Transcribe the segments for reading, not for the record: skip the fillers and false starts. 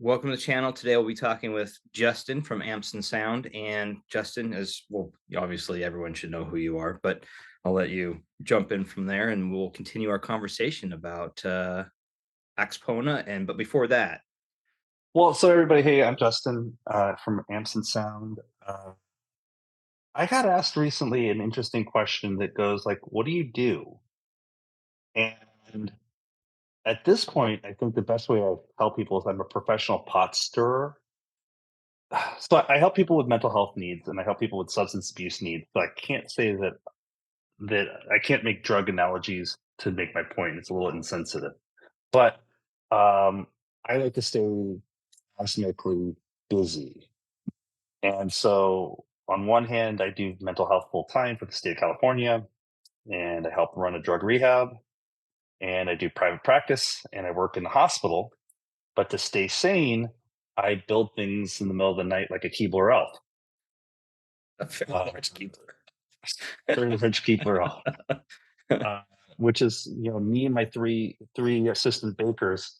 Welcome to the channel. Today we'll be talking with Justin from Amps and Sound. And Justin, as well, obviously everyone should know who you are, but I'll let you jump in from there and we'll continue our conversation about Axpona. But before that, Well, so everybody, hey, I'm Justin from Amps and Sound. I got asked recently an interesting question that goes like, "What do you do?" And at this point, I think the best way I tell people is I'm a professional pot stirrer. So I help people with mental health needs, and I help people with substance abuse needs. But I can't say that I can't make drug analogies to make my point. It's a little insensitive. But I like to stay cosmically busy. And so, on one hand, I do mental health full time for the state of California, and I help run a drug rehab, and I do private practice, and I work in the hospital. But to stay sane, I build things in the middle of the night like a Keebler elf, a very uh, large keeper. very rich Keebler elf, uh, which is me and my three assistant bakers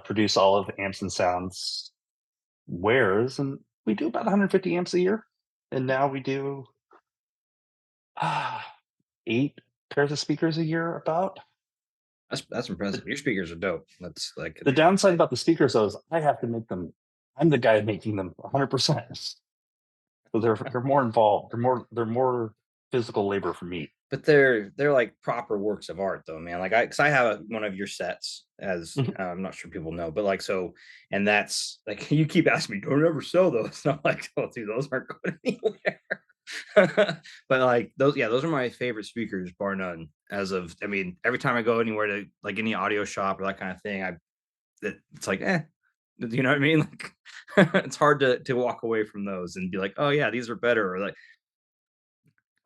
produce all of Amps and Sounds wares, and we do about 150 amps a year. And now we do ah, 8 pairs of speakers a year about. That's impressive. The Your speakers are dope. That's like the downside about the speakers, though, is I have to make them. I'm the guy making them 100%. So they're more involved. They're more physical labor for me. but they're like proper works of art though, man. Like because I have one of your sets, as Mhm. I'm not sure people know, but like so, and that's like you keep asking me, don't ever sell those. And I'm like, oh, dude, those aren't going anywhere. But like those, yeah, those are my favorite speakers, bar none. As of, I mean, every time I go anywhere to like any audio shop or that kind of thing, it's like, you know what I mean? Like, it's hard to walk away from those and be like, oh yeah, these are better, or like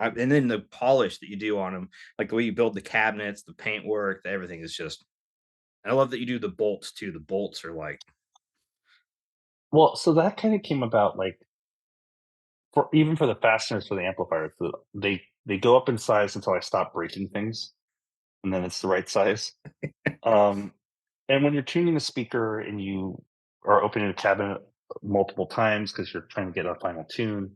and then the polish that you do on them, like the way you build the cabinets, the paintwork, everything is just. I love that you do the bolts too. The bolts are like, Well, so that kind of came about like for even for the fasteners for the amplifiers. They go up in size until I stop breaking things, and then it's the right size. Um, and when you're tuning a speaker and you are opening a cabinet multiple times because you're trying to get a final tune,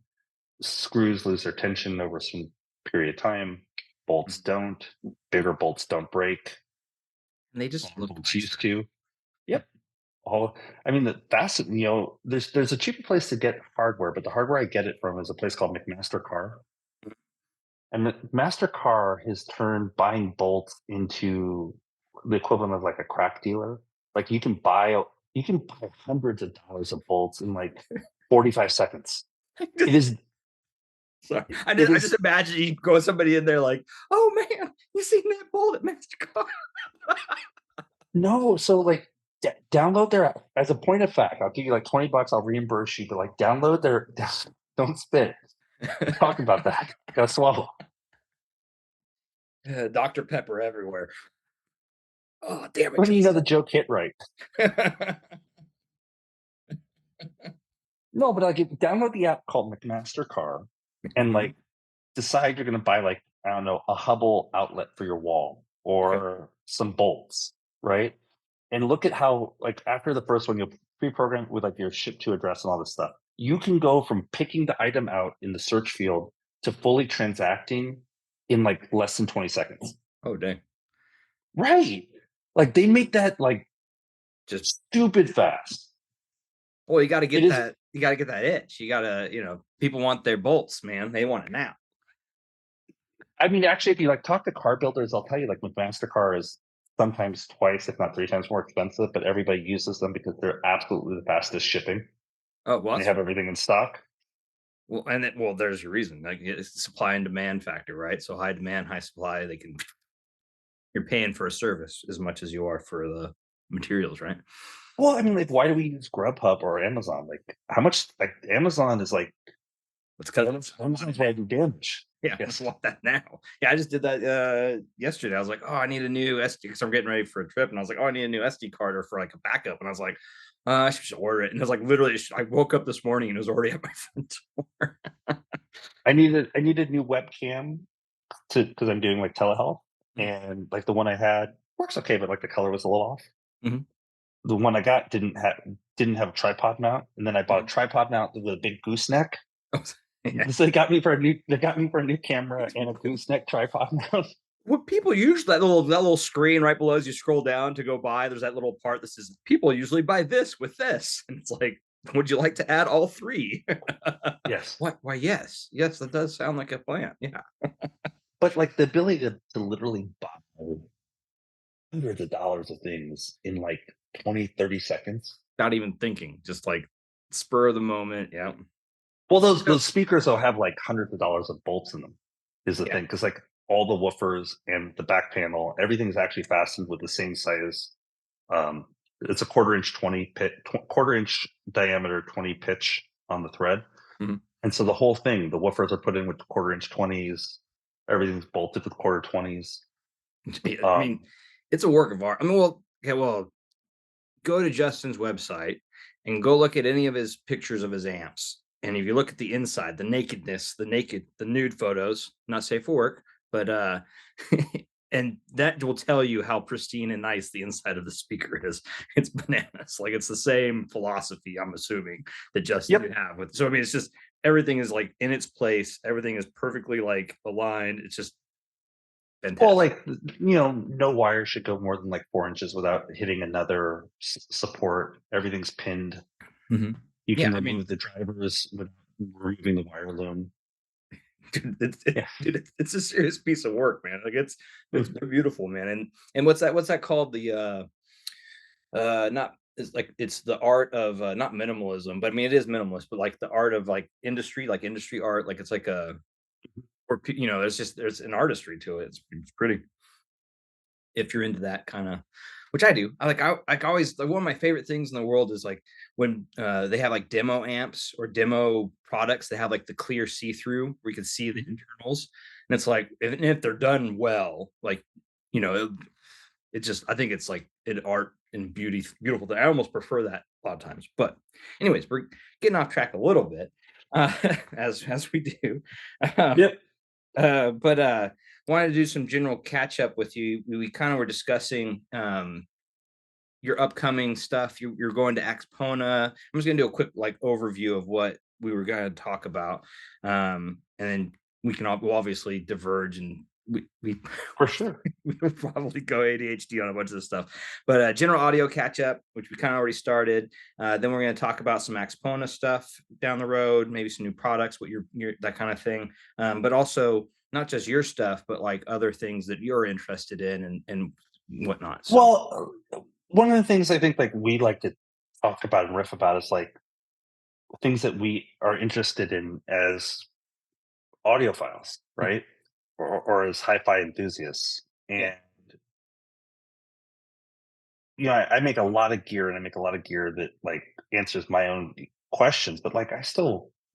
screws lose their tension over some period of time. Bolts don't. Bigger bolts don't break. and they just Smaller look bolts nicer. used to. Yep. All. I mean, that's there's a cheaper place to get hardware, but the hardware I get it from is a place called McMaster Car. And McMaster-Carr has turned buying bolts into the equivalent of like a crack dealer. Like you can buy hundreds of dollars of bolts in like 45 seconds. It is Sorry, it I just is imagine you go with somebody in there like, oh man, you seen that bolt at Mastercard? no, so like download their app. As a point of fact, I'll give you like 20 bucks, I'll reimburse you, but like download their don't spit. We're talking about that. Gotta swallow. Dr. Pepper everywhere. Oh damn it, When you know Justin. the joke hit right. No, but like download the app called McMaster Car and Mhm. like decide you're going to buy like I don't know a Hubble outlet for your wall Okay. or some bolts, right? And look at how like after the first one you'll pre-program with like your ship to address and all this stuff. You can go from picking the item out in the search field to fully transacting in like less than 20 seconds. Oh dang. Right. Like they make that like Just stupid fast. well, you got to It get is that. You got to get that itch. You got to, people want their bolts, man. They want it now. I mean, actually, if you like talk to car builders, they'll tell you like McMaster-Carr is sometimes twice, if not 3 times more expensive, but everybody uses them because they're absolutely the fastest shipping. Oh well, And they have everything in stock. well, and well, there's your reason. Like it's the supply and demand factor, right? So high demand, high supply. They can. You're paying for a service as much as you are for the materials, right? Well, I mean, like, why do we use Grubhub or Amazon? Like, how much? Like, Amazon is like Let's cut it. Amazon's had do damage. Yeah, let's Yes, want that now. Yeah, I just did that yesterday. I was like, oh, I need a new SD because I'm getting ready for a trip, and I was like, oh, I need a new SD card or for like a backup, and I was like, I should just order it. And it was like literally, I woke up this morning and it was already at my front door. I needed new webcam to because I'm doing like telehealth, Mhm. and like the one I had works okay, but like the color was a little off. Mhm. The one I got didn't have didn't have a tripod mount, and then I bought a Mhm. tripod mount with a big gooseneck. Oh, yeah. So they got me for a new camera and a gooseneck tripod mount. What people use that little screen right below as you scroll down to go buy, there's that little part that says, "People usually buy this with this," and it's like, "Would you like to add all 3?" Yes. What? Why, yes. Yes, that does sound like a plan, yeah. But, like, the ability to literally buy hundreds of dollars of things in, like, 20, 30 seconds. Not even thinking, just, like, spur of the moment, yeah. Well, So those speakers will have, like, hundreds of dollars of bolts in them, is the yeah, thing, because like, all the woofers and the back panel, everything's actually fastened with the same size, um, it's a quarter inch diameter, 20 pitch on the thread, mhm. and so the whole thing, the woofers are put in with quarter inch 20s, everything's bolted with quarter 20s. Yeah, I Um, mean, it's a work of art. I mean, well, okay, well, go to Justin's website and go look at any of his pictures of his amps. And if you look at the inside, the nakedness, the nude photos, not safe for work, but and that will tell you how pristine and nice the inside of the speaker is. It's bananas. Like it's the same philosophy, I'm assuming, that Justin you yep. have with. So I mean, it's just everything is like in its place. Everything is perfectly like aligned. It's just Well, fantastic. like, no wire should go more than, like, 4 inches without hitting another support. Everything's pinned. Mhm. You Yeah, can I mean, remove the drivers without removing the wire loom. dude, Yeah. it's a serious piece of work, man. Like it's Mhm. beautiful, man. And what's that called? The not it's like it's the art of not minimalism, but I mean it is minimalist, but like the art of like industry art, like it's like a or there's an artistry to it. It's pretty if you're into that kind of which I do. I always like one of my favorite things in the world is like when they have like demo amps or demo products, they have like the clear see-through where you can see the Mhm. internals. And it's like if they're done well, like you know, it just I think it's like an art and beautiful thing. I almost prefer that a lot of times. But anyways, we're getting off track a little bit, uh, as we do. Um, Yep. but wanted to do some general catch up with you. We kind of were discussing your upcoming stuff. You're going to Axpona. I'm just gonna do a quick like overview of what we were going to talk about, and then we'll obviously diverge and we For sure. we'll probably go ADHD on a bunch of this stuff. But general audio catch up, which we kind of already started. Then we're going to talk about some Axpona stuff down the road, maybe some new products, what your that kind of thing. But also not just your stuff, but like other things that you're interested in and whatnot. So Well, one of the things I think, like, we like to talk about and riff about is, like, things that we are interested in as audiophiles, mhm, right? Or as hi-fi enthusiasts. yeah. And, I make a lot of gear, and I make a lot of gear that, like, answers my own questions, but, like, I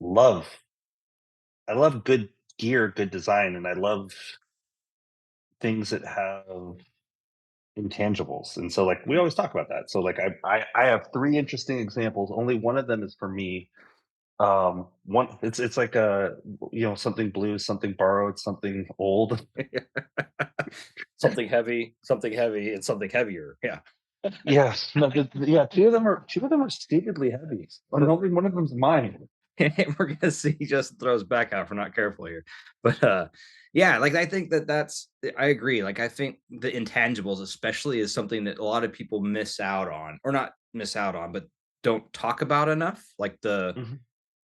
love good gear, good design, and I love things that have intangibles. And so, like, we always talk about that. So, like, I have 3 interesting examples. Only one of them is for me. One it's like a, something blues, something borrowed, something old. Something heavy, and something heavier. Yeah. Yes, no, yeah, 2 of them are stupidly heavy. And only one of them's mine. We're gonna see just throws back out if we're not careful here. But yeah, like I think that's I agree. Like I think the intangibles, especially, is something that a lot of people miss out on, or not miss out on, but don't talk about enough. Like Mhm.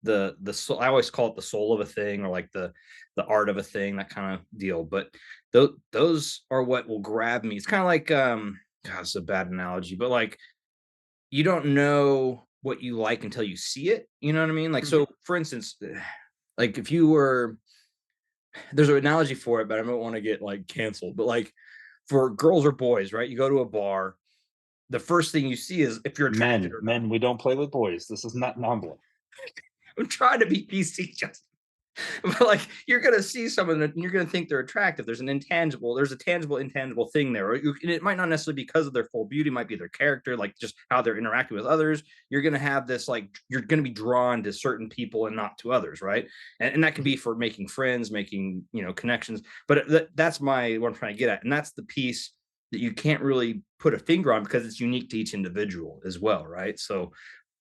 the soul, I always call it the soul of a thing, or like the art of a thing, that kind of deal. But those are what will grab me. It's kind of like God, it's a bad analogy, but like you don't know what you like until you see it. You know what I mean? Like, Mhm. so for instance, like if you were, there's an analogy for it, but I don't want to get like canceled. But like for girls or boys, right? You go to a bar, the first thing you see is if you're attracted or not. Men, we don't play with boys. This is not Nambla. I'm trying to be PC, just but like you're gonna see someone and you're gonna think they're attractive. There's a tangible, intangible thing there. And it might not necessarily be because of their full beauty, it might be their character, like just how they're interacting with others. You're gonna have this like you're gonna be drawn to certain people and not to others, right? And that can Mhm. be for making friends, making connections. But that's my what I'm trying to get at, and that's the piece that you can't really put a finger on because it's unique to each individual as well, right? So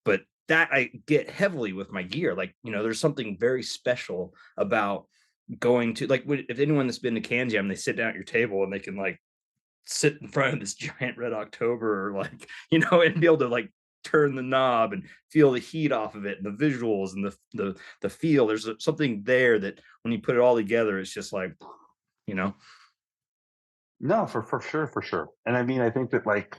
but that I get heavily with my gear. Like, there's something very special about going to, like, if anyone that's been to Can Jam, they sit down at your table and they can like sit in front of this giant red October, or like, and be able to like turn the knob and feel the heat off of it, and the visuals and the feel. There's something there that when you put it all together, it's just like, you know. No, for sure. And I mean, I think that like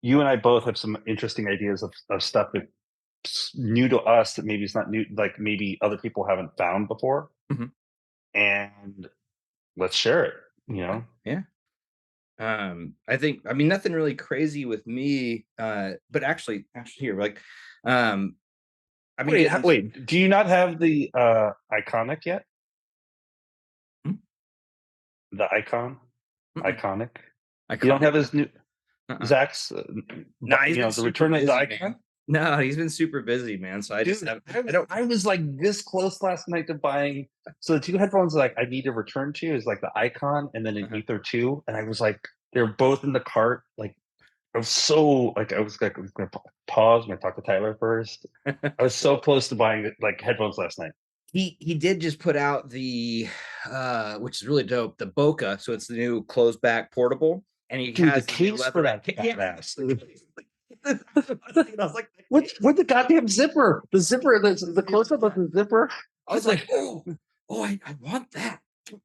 you and I both have some interesting ideas of stuff that's new to us that maybe it's not new, like maybe other people haven't found before. Mhm. And let's share it, you know? Yeah. I mean, nothing really crazy with me, but actually here, like, um, I've been Wait, getting into. wait, do you not have the iconic yet? Hmm? The icon? Mm-mm. Iconic? You don't Iconic. have his new Uh-uh. Zach's, Nah, he's you been know, the super return of the busy, icon? man. No, he's been super busy, man. So I just Dude, have. I don't. I was like this close last night to buying. So the two headphones like I need to return to is like the Icon and then an Uh-huh. Ether 2. And I was like, they're both in the cart. Like I was so like I was gonna pause and I talk to Tyler first. I was so close to buying like headphones last night. He did just put out the, which is really dope, the Boca. So it's the new closed back portable, and he Dude, the has the new case for leather. that Yeah. badass. I was like, With the goddamn zipper? The zipper, the close up of the zipper. I was like, oh, I want that.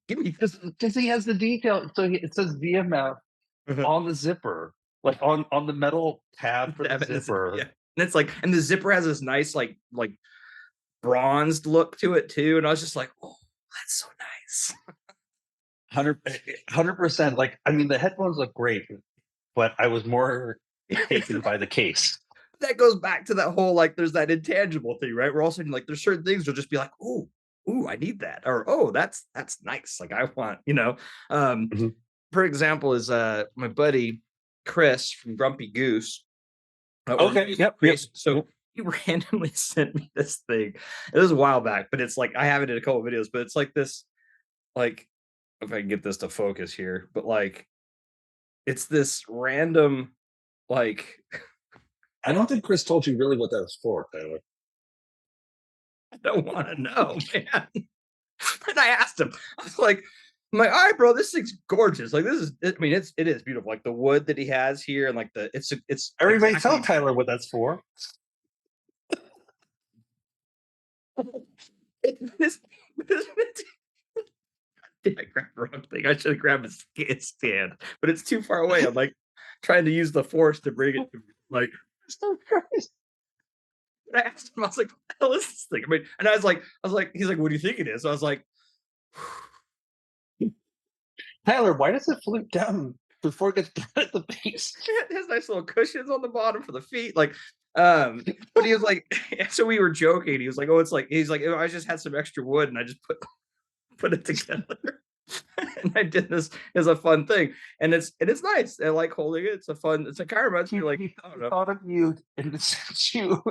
Give me. Because he has the detail. So it says VMF Uh-huh. on the zipper, like on the metal tab for the Yeah. zipper. And it's like, and the zipper has this nice like bronzed look to it too. And I was just like, oh, that's so nice. 100%. Like, I mean, the headphones look great, but I was more taken by the case. That goes back to that whole, like, there's that intangible thing, right? We're also like, there's certain things you'll just be like, I need that, or that's nice. Like, I want, Um, Mhm. for example, is my buddy Chris from Grumpy Goose, or Okay. Music Yep. Yep. Creation. So he randomly sent me this thing. It was a while back, but it's like I have it in a couple of videos, but it's like this, like, if I can get this to focus here, but like it's this random, like, I don't think Chris told you really what that was for, Tyler. I don't want to know, man. And I asked him, I was like, all right, bro, this thing's gorgeous. Like, I mean, it is beautiful. Like the wood that he has here, and like it's Everybody exactly. tell Tyler what that's for. It's, I grabbed the wrong thing. I should have grabbed his stand, but it's too far away. I'm like trying to use the force to bring it to me. Like, So Christ. I asked him, I was like, what the hell is this thing? I mean, and I was like, he's like, what do you think it is? So I was like, Tyler, why does it flip down before it gets put at the base? it has nice little cushions on the bottom for the feet. Like, but he was like, so we were joking. He was like, oh, it's like, he's like, oh, I just had some extra wood and I just put it together. And I did this as a fun thing. And it's nice. I like holding it. It's a kind of reminds me, like, He I don't know. thought of you and sent you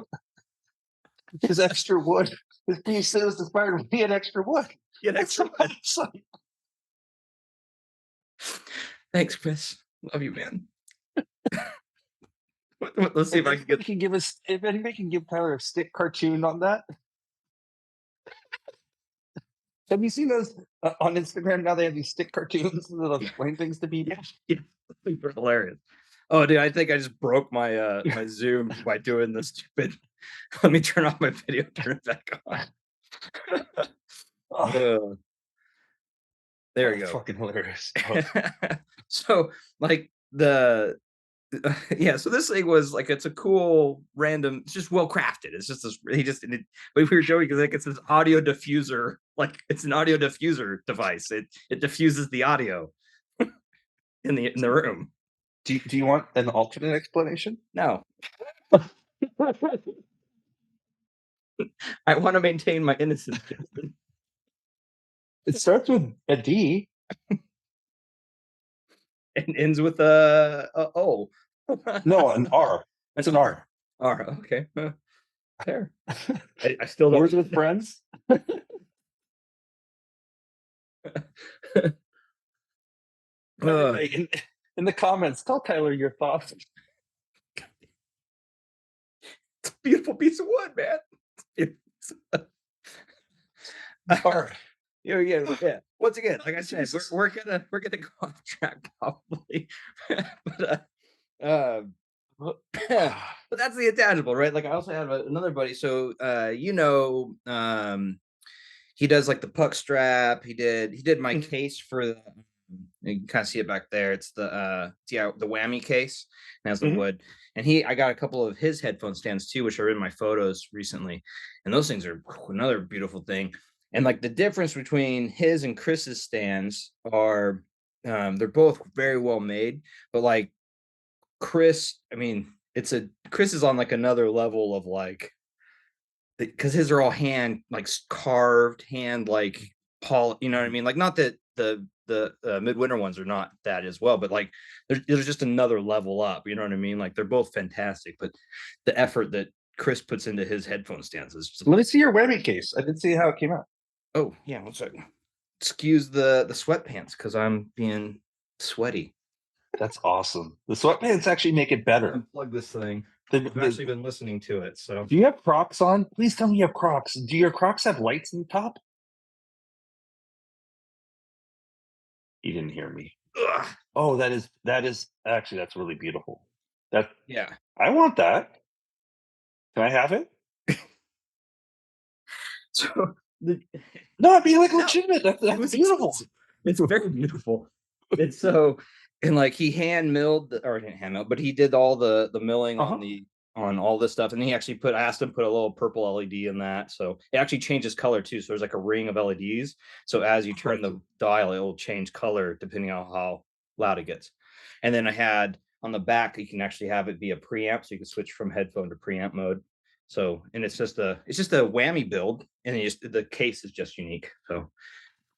his extra wood. His piece was inspired when he had extra wood. Yeah, That's so awesome. Thanks, Chris. Love you, man. Let's see if I can get. Can give us if anybody can give Tyler a stick cartoon on that. Have you seen those on Instagram now? They have these stick cartoons that'll explain things to people. Yeah, they're hilarious. Oh, dude, I think I just broke my my Zoom by doing this stupid. Let me turn off my video, turn it back on. Oh, There we that's go. fucking hilarious. Oh, So, like, yeah, so this thing was like, it's a cool random, it's just well crafted. It's just this, but we were joking because like it's this audio diffuser, like it's an audio diffuser device. It diffuses the audio in the room. do you want an alternate explanation? No, I want to maintain my innocence, Justin. It starts with a D. And ends with a O. No, an R. It's an R. R. Okay, fair. I still don't. Words with friends. In the comments, tell Tyler your thoughts. beautiful piece of wood, man. It's All right. yeah. Once again, like I said, we're gonna go off track probably, but but that's the intangible, right? Like I also have another buddy. So he does like the puck strap. He did my Mhm, case for the you can kind of see it back there. It's the whammy case. And has the mhm. wood. And I got a couple of his headphone stands too, which are in my photos recently. And those things are another beautiful thing. And like the difference between his and Chris's stands are they're both very well made, but like Chris, I mean, Chris is on like another level of like because his are all hand like carved, hand like Paul, you know what I mean? Like not that the midwinter ones are not that as well, but like there's just another level up, you know what I mean? Like they're both fantastic, but the effort that Chris puts into his headphone stands is just Let me see your whammy case. I didn't see how it came out. oh yeah, one second. Excuse the sweatpants because I'm being sweaty. That's awesome. The sweatpants actually make it better. Unplug this thing. I've The actually been listening to it, so Do you have Crocs on? Please tell me you have Crocs. Do your Crocs have lights in the top? You didn't hear me. ugh, Oh, that is actually that's really beautiful. That yeah. I want that. Can I have it? So the No, I'd be like no, legitimate. it That's was beautiful. expensive. It's very beautiful. It's so and like he hand milled or didn't hand mill, but he did all the milling Uh on huh. the on all this stuff, and he actually I asked him to put a little purple LED in that, so it actually changes color too. So there's like a ring of LEDs. So as you turn the dial, it will change color depending on how loud it gets. And then I had on the back, you can actually have it be a preamp, so you can switch from headphone to preamp mode. So and it's just a whammy build, and the case is just unique. So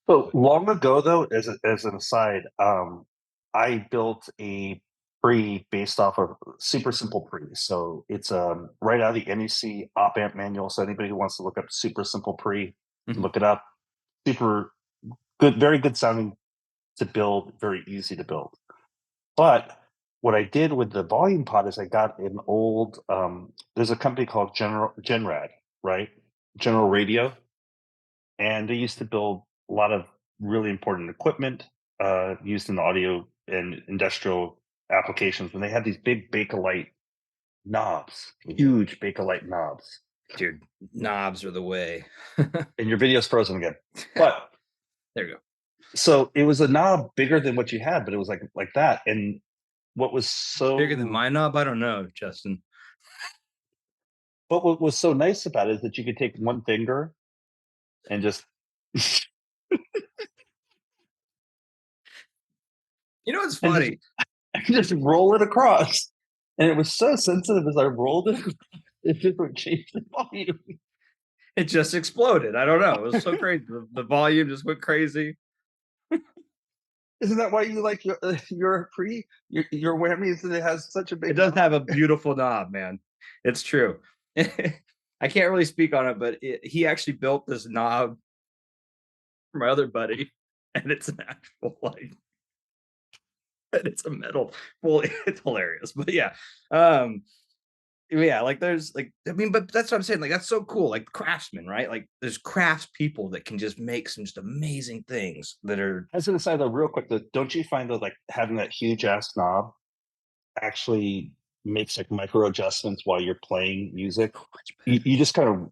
So long ago, though, as an aside, I built a pre based off of super simple pre. So it's right out of the NEC op amp manual. So anybody who wants to look up super simple pre, mhm. look it up. Super good, very good sounding to build, very easy to build. But what I did with the volume pod is I got an old. There's a company called Genrad, right? General Radio, and they used to build a lot of really important equipment used in audio and industrial applications. When they had these big Bakelite knobs, huge Bakelite knobs, Dude, knobs are the way. and your video's frozen again. But There you go. so it was a knob bigger than what you had, but it was like that. And what was Bigger than so my knob? I don't know, Justin. but what was so nice about it is that you could take one finger and just You know what's and just funny? just roll it across. And it was so sensitive as I rolled it, it just would change the volume. It just exploded. I don't know. It was so crazy. The volume just went crazy. Isn't that why you like your pre your whammies that it has such a It big does knob? have a beautiful knob, man. It's true. I can't really speak on it, but he actually built this knob for my other buddy, and it's an actual like, and it's a metal. Well, it's hilarious, but um, yeah, like there's like I mean, but that's what I'm saying. Like that's so cool. Like craftsmen, right? Like there's crafts people that can just make some just amazing things that are I was gonna say though, real quick, though, don't you find that like having that huge ass knob actually makes like micro adjustments while you're playing music? so much better. You just kind of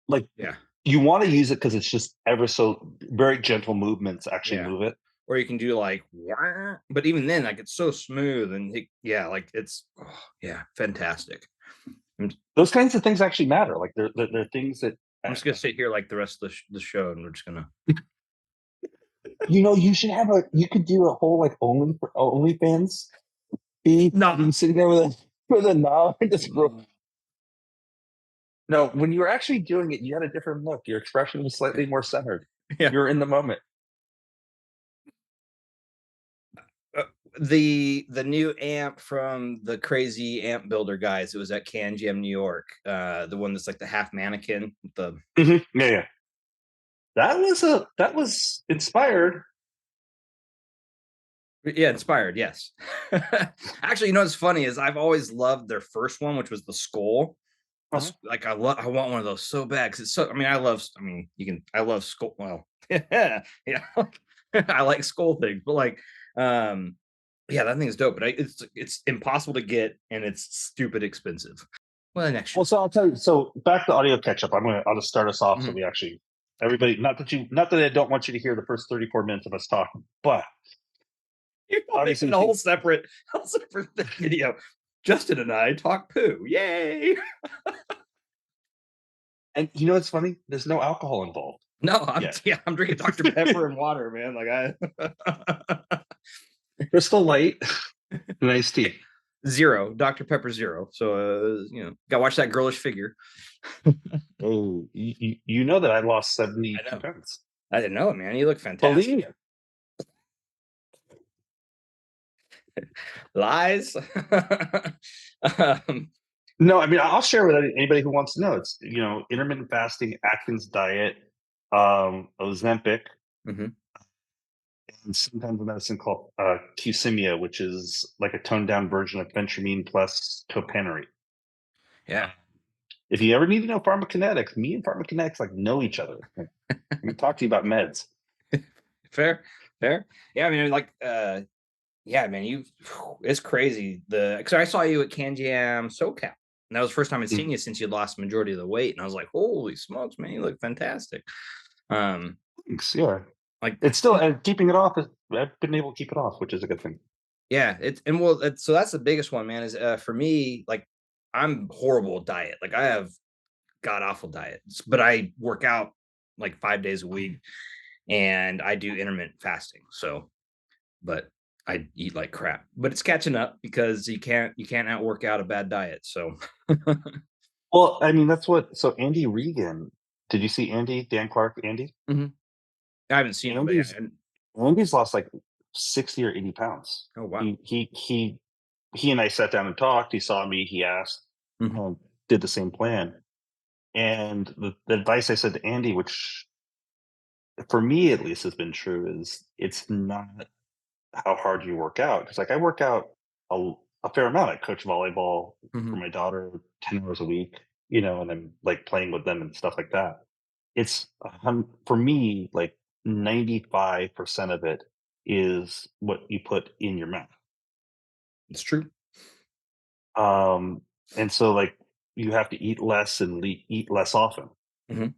like Yeah, you want to use it because it's just ever so very gentle movements actually yeah. move it. Or you can do like, wah, but even then, like it's so smooth and yeah, like it's yeah, fantastic. I'm, Those kinds of things actually matter. Like they're things that I'm just gonna sit here like the rest of the show, and we're just gonna. you should have a you could do a whole like OnlyFans be No, sitting there with a knob and just no, when you were actually doing it, you had a different look. Your expression was slightly more centered. yeah. You're in the moment. Uh, the new amp from the crazy amp builder guys. It was at Can Jam, New York. The one that's like the half mannequin. The Yeah, yeah. That was inspired. yeah, inspired. Yes. Actually, you know what's funny is I've always loved their first one, which was the skull. Uh-huh. I want one of those so bad because it's so. I mean, I love skull. Well, yeah, yeah. I like skull things, but like, um, yeah, that thing is dope. But it's impossible to get, and it's stupid expensive. Well, next Well, year. so I'll tell you. So back to audio catch up. I'll just start us off so Mhm. we actually everybody. Not that I don't want you to hear the first 34 minutes of us talking, but You're not obviously, making a whole separate video. Justin and I talk poo. Yay! and you know what's funny? There's no alcohol involved No, yet. I'm drinking Dr. Pepper and water, man. Like I Crystal Light, nice tea. zero Dr. Pepper zero. So gotta watch that girlish figure. Oh, you know that I lost I 72 know. pounds. I didn't know it, man. You look fantastic. Believe Lies. um, No, I mean I'll share with anybody who wants to know. It's intermittent fasting, Atkins diet, Ozempic, mhm. and sometimes a medicine called Qsimia, which is like a toned down version of phentermine plus topiramate. Yeah. If you ever need to know pharmacokinetics, me and pharmacokinetics like know each other. Like, let me talk to you about meds. Fair. Fair. Yeah, I mean, like, yeah, man, it's crazy. Because I saw you at CanJam SoCal. And that was the first time I'd Mm, seen you since you'd lost the majority of the weight. And I was like, holy smokes, man, you look fantastic. Um, thanks. Yeah, like, it's still keeping it off. I've been able to keep it off, which is a good thing. yeah, so that's the biggest one, man. Is for me, like, I'm horrible at diet. Like, I have god awful diets, but I work out like 5 days a week, and I do intermittent fasting. So, but I eat like crap. But it's catching up because you can't outwork out a bad diet. So, Well, I mean that's what. So Andy Regan, did you see Andy Dan Clark? Andy. mhm. I haven't seen him, but yeah. Andy's Andy's lost like 60 or 80 pounds. Oh wow. He and I sat down and talked. He saw me. He asked, Mhm. did the same plan. And the advice I said to Andy, which for me at least has been true, is it's not how hard you work out. Because like I work out a fair amount. I coach volleyball for Mhm. my daughter 10 hours a week, and I'm like playing with them and stuff like that. It's for me like 95% of it is what you put in your mouth. It's true. Um, and so like you have to eat less and eat less often. Mhm.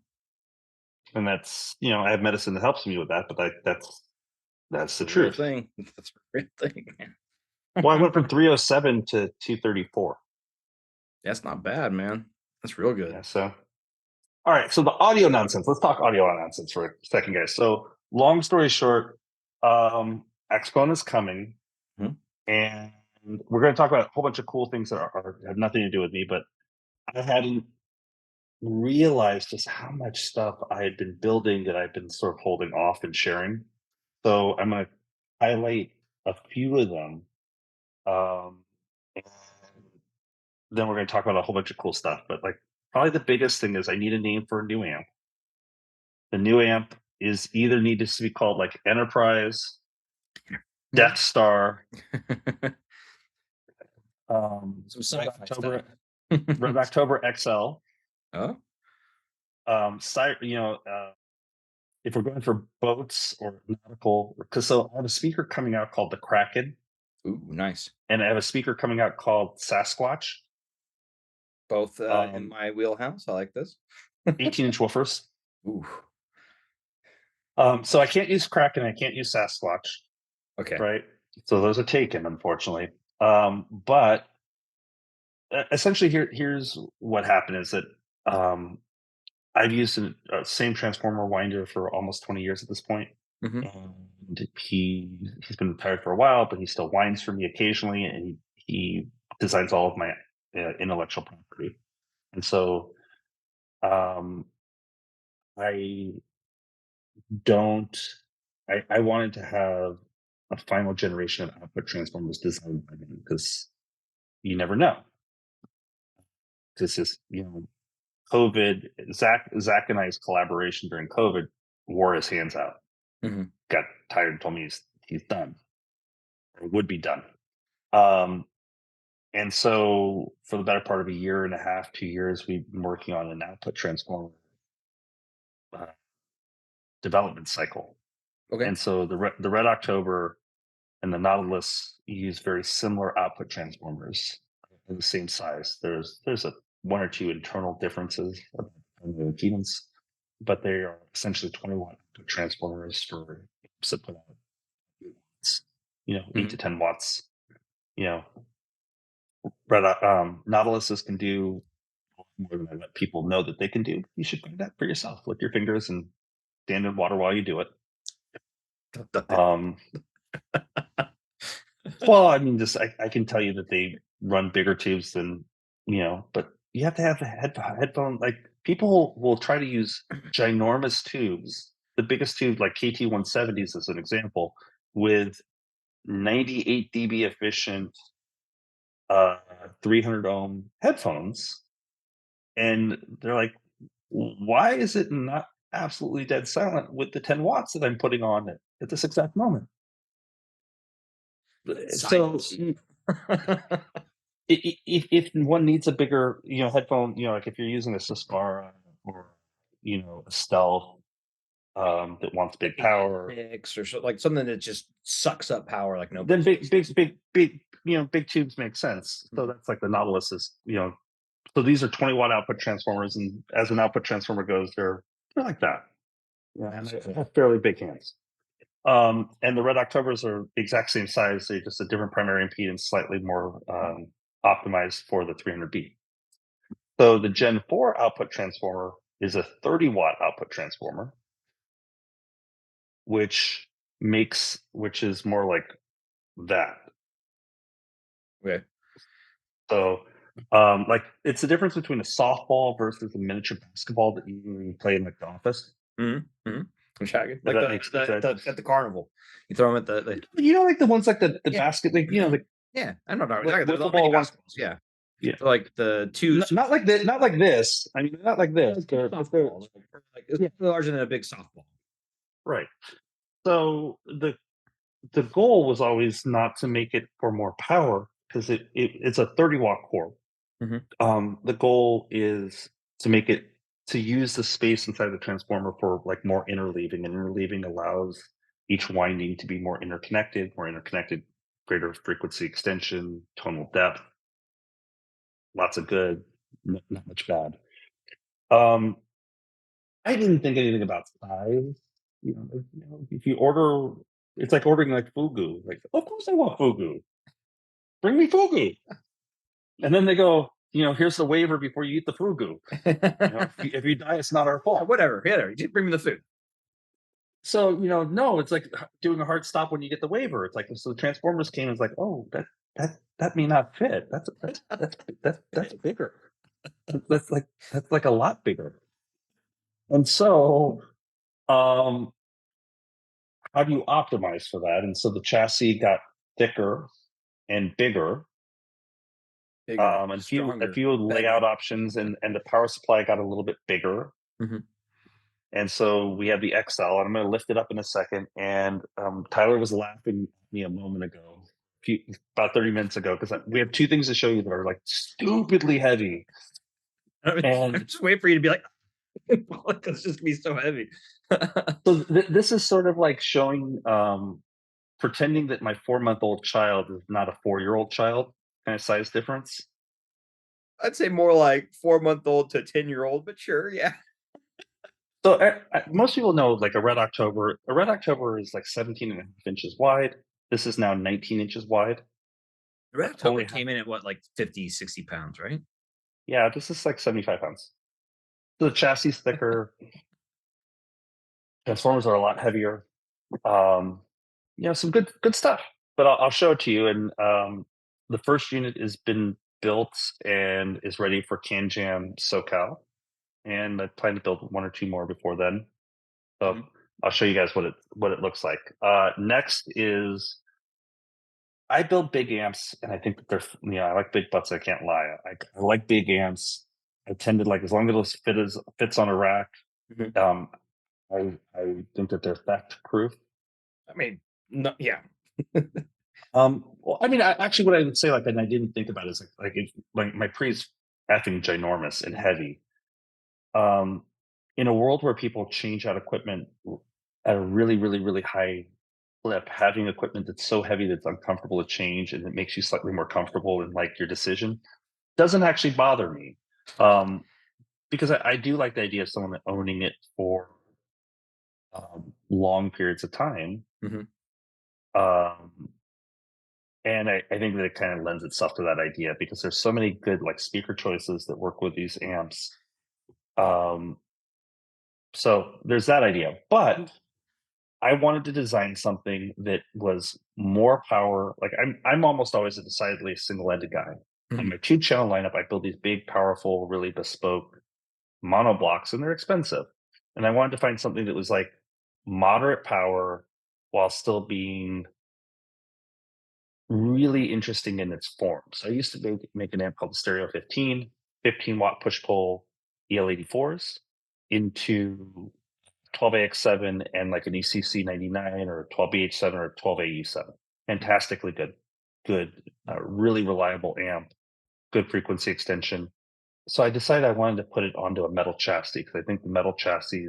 And that's, I have medicine that helps me with that, but that's It's the a real truth. thing. That's a real thing, Well, I went man. from 307 to 234. That's not bad, man. That's real Yeah. good. So, all right. So the audio nonsense. Let's talk audio nonsense for a second, guys. So, long story short, Axpona is coming, Mhm. and we're going to talk about a whole bunch of cool things that have nothing to do with me. But I hadn't realized just how much stuff I had been building that I've been sort of holding off and sharing. So I'm going to highlight a few of them. Um, and then we're going to talk about a whole bunch of cool stuff. But like, probably the biggest thing is I need a name for a new amp. The new amp is either needs to be called like Enterprise, Death Star, Some Red sci-fi stuff. October, Red October XL. Oh, If we're going for boats or nautical, because so I have a speaker coming out called the Kraken, ooh, nice. and I have a speaker coming out called Sasquatch. Both in Um, my wheelhouse. I like this. 18-inch woofers. Ooh, So I can't use Kraken, I can't use Sasquatch, okay. right? So those are taken, unfortunately. But essentially, here's what happened: is that um, I've used a same transformer winder for almost 20 years at this point, Mhm. and he's been retired for a while, but he still winds for me occasionally, and he designs all of my intellectual property. And so um, I don't. I wanted to have a final generation of output transformers designed by him because you never know. This is COVID. Zach and I's collaboration during COVID wore his hands out. Mhm. Got tired and told me he's done or would be done. Um, And so for the better part of a year and a half, 2 years, we've been working on an output transformer uh, development cycle. Okay. And so the Red October and the Nautilus use very similar output transformers in the same size. There's a one or two internal differences in the impedance, but they are essentially 20-watt output transformers for amps that put out 8 watts, 8 to Mhm. 10 watts. You know, Nautiluses can do more than I let people know that they can do. You should find that for yourself. Lick your fingers and stand in water while you do it. Um, well, I mean, just I can tell you that they run bigger tubes than but you have to have the headphone. Like people will try to use ginormous tubes, the biggest tube like KT-170s as an example, with 98 dB efficient 300 ohm headphones, and they're like, why is it not absolutely dead silent with the 10 watts that I'm putting on it at this exact moment? So Science. if one needs a bigger, headphone, like if you're using a Sespara or a Stealth that wants big Like power, Antek's or so like something that just sucks up power like then nobody's business. big, big tubes make sense. So Mhm. that's like the Nautilus is, so these are 20-watt output transformers, and as an output transformer goes, they're like that. Yeah, and they have fairly big hands. And the Red Octobers are the exact same size. They're just a different primary impedance, slightly more optimized for the 300B. So the Gen 4 output transformer is a 30-watt output transformer, which is more like that. Okay. So, like it's the difference between a softball versus a miniature basketball that you play in like the office. Mhm, mhm. Exactly. If Like that makes if that at the carnival. You throw them at the like the ones like the yeah. basket, like Mhm. Yeah, I know what like exactly, they're wiffle the mini ball ones. basketballs, yeah. Yeah, They're like the 2 not like this, not like this. I mean, not like this. They're softballs, like, it's yeah, larger than a big softball. right. So the goal was always not to make it for more power because it's a 30-watt core. Mhm. The goal is to make it to use the space inside the transformer for like more interleaving, and interleaving allows each winding to be more interconnected, greater frequency extension, tonal depth, lots of good, not much bad. Um, I didn't think anything about size. If you order, it's like ordering like fugu. Like, of course I want fugu. Bring me fugu. And then they go, here's the waiver before you eat the fugu. If you die, it's not our fault. Whatever, yeah, just bring me the food. So, no, it's like doing a hard stop when you get the waiver. It's like, so the Transformers came and it's like, oh, that may not fit. That's bigger. That's like a lot bigger. And so, um, how do you optimize for that? And so the chassis got thicker and bigger, Bigger, and a stronger, few better. layout options, and the power supply got a little bit bigger. Mhm. And so we have the XL, and I'm going to lift it up in a second. And Tyler was laughing at me a moment ago, about 30 minutes ago, because we have two things to show you that are like stupidly heavy. I'm And just waiting for you to be like, "It's just be so heavy." so this is sort of like showing, pretending that my 4-month-old child is not a 4-year-old child kind of size difference. I'd say more like 4-month-old to 10-year-old, but sure, yeah. So most people know like a Red October. A Red October is like 17 and a half inches wide. This is now 19 inches wide. The Red October Only came in at what, like 50, 60 pounds, right? Yeah, this is like 75 pounds. So the chassis is thicker. Transformers are a lot heavier. Um, some good stuff. But I'll show it to you. And the first unit has been built and is ready for CanJam SoCal. And I plan to build one or two more before then. So Mhm. I'll show you guys what it looks like. Next is I build big amps, and I think that I like big butts. I can't lie. I like big amps. I tend to like as long as it fits on a rack. Mhm. Um, I think that they're theft proof. I mean, no, yeah. Well, I mean, actually, what I would say, like, and I didn't think about is if, like my pre's effing ginormous and heavy. Um, in a world where people change out equipment at a really, really, really high clip, having equipment that's so heavy that's uncomfortable to change and it makes you slightly more comfortable in like your decision doesn't actually bother me. Um, because I do like the idea of someone owning it for long periods of time. Mhm. Um, and I think that it kind of lends itself to that idea because there's so many good like speaker choices that work with these amps. Um, so there's that idea. But I wanted to design something that was more power. Like I'm almost always a decidedly single-ended guy. On Mhm. my two-channel lineup, I build these big, powerful, really bespoke mono blocks, and they're expensive. And I wanted to find something that was like moderate power while still being really interesting in its form. So I used to make an amp called the Stereo 15, 15-watt push-pull EL84s into 12AX7 and like an ECC 99 or 12BH7 or 12AU7. Fantastically good, really reliable amp, good frequency extension. So I decided I wanted to put it onto a metal chassis because I think the metal chassis,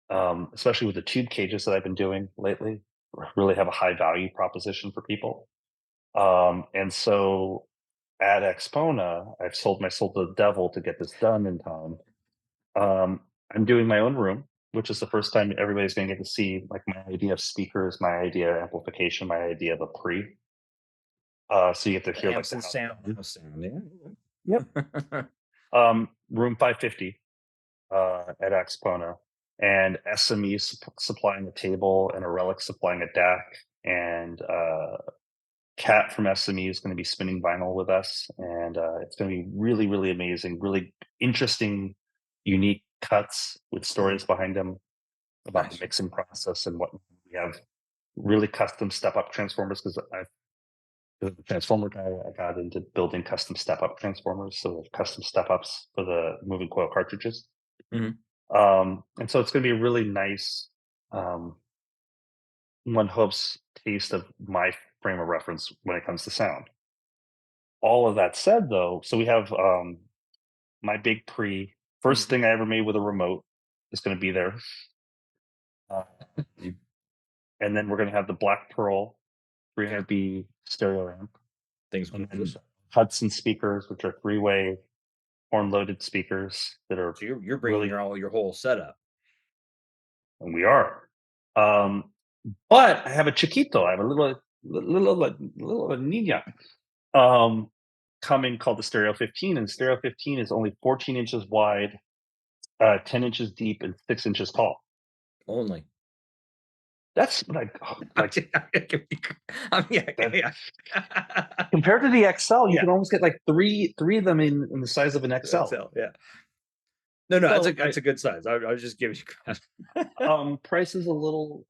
especially with the tube cages that I've been doing lately, really have a high value proposition for people. And so at Axpona, I've sold my soul to the devil to get this done in time. Um, I'm doing my own room, which is the first time everybody's going to get to see like my idea of speakers, my idea of amplification, my idea of a pre. So you get to hear like Amps the and house sound. sound. House sound, yeah. Yep. Room 550 at Axpona, and SME supplying a table, and a Relic supplying a DAC, and Cat from SME is going to be spinning vinyl with us, and it's going to be really, really amazing, really interesting, unique cuts with Mhm. stories behind them about the Nice. mixing process and what we have. Really custom step up transformers because I, as a transformer guy, I got into building custom step up transformers, so custom step ups for the moving coil cartridges. Mhm. And so it's going to be a really nice, um, one hopes, taste of my frame of reference when it comes to sound. All of that said, though, so we have my big pre. First Mhm. thing I ever made with a remote is going to be there, uh, and then we're going to have the Black Pearl Okay. 300B stereo amp, Things and then gorgeous. Hudson speakers, which are three-way horn-loaded speakers that are So you're bringing really, your whole setup. and we are. Um, but I have a chiquito. I have a little niña um, coming called the Stereo 15, and Stereo 15 is only 14 inches wide, 10 inches deep, and 6 inches tall. Only. That's what like Yeah, that yeah. compared to the XL, you Yeah, can almost get like three of them in the size of an XL. XL, yeah. No, no, So that's a good size. I was just giving you credit. price is a little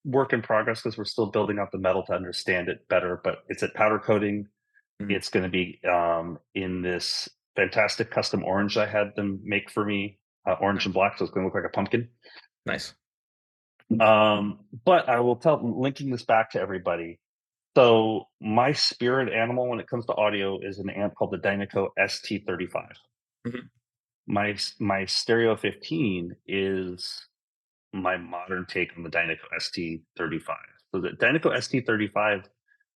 work in progress because we're still building up the metal to understand it better, but it's at powder coating. Mhm. It's going to be in this fantastic custom orange I had them make for me, orange and Nice, black, so it's going to look like a pumpkin. nice. But I will linking this back to everybody. So my spirit animal when it comes to audio is an amp called the Dynaco ST-35. Mhm. My Stereo 15 is my modern take on the Dynaco ST-35. So the Dynaco ST-35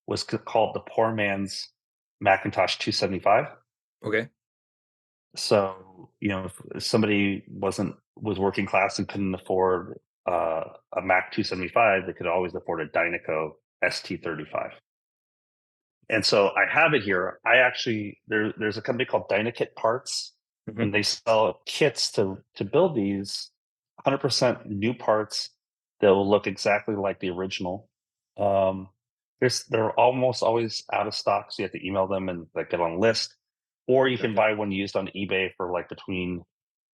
was called the poor man's Macintosh 275. Okay, So, if somebody was working class and couldn't afford a Mac 275, they could always afford a Dynaco ST-35. And so I have it here. I actually there's a company called Dynakit Parts, mhm, and they sell kits to build these 100% new parts that will look exactly like the original. Um, they're almost always out of stock, so you have to email them and like get on list, or you can gotcha, buy one used on eBay for like between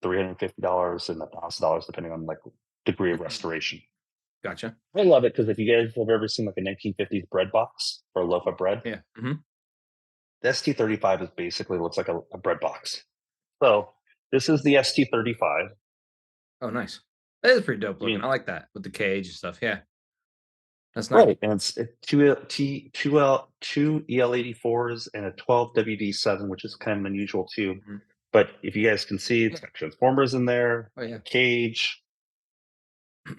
$350 and $1,000, depending on like degree of restoration. gotcha. I love it because if you guys have ever seen like a 1950s bread box for a loaf of bread, Yeah, mhm. the ST-35 is basically looks like a bread box. So this is the ST-35. Oh, nice. That is pretty dope I looking. mean, I like that with the cage and stuff, yeah. That's nice. Right, and it's two EL84s and a 12 WD7, which is kind of unusual too. Mhm. But if you guys can see, it's got transformers in there, Oh, yeah. a cage.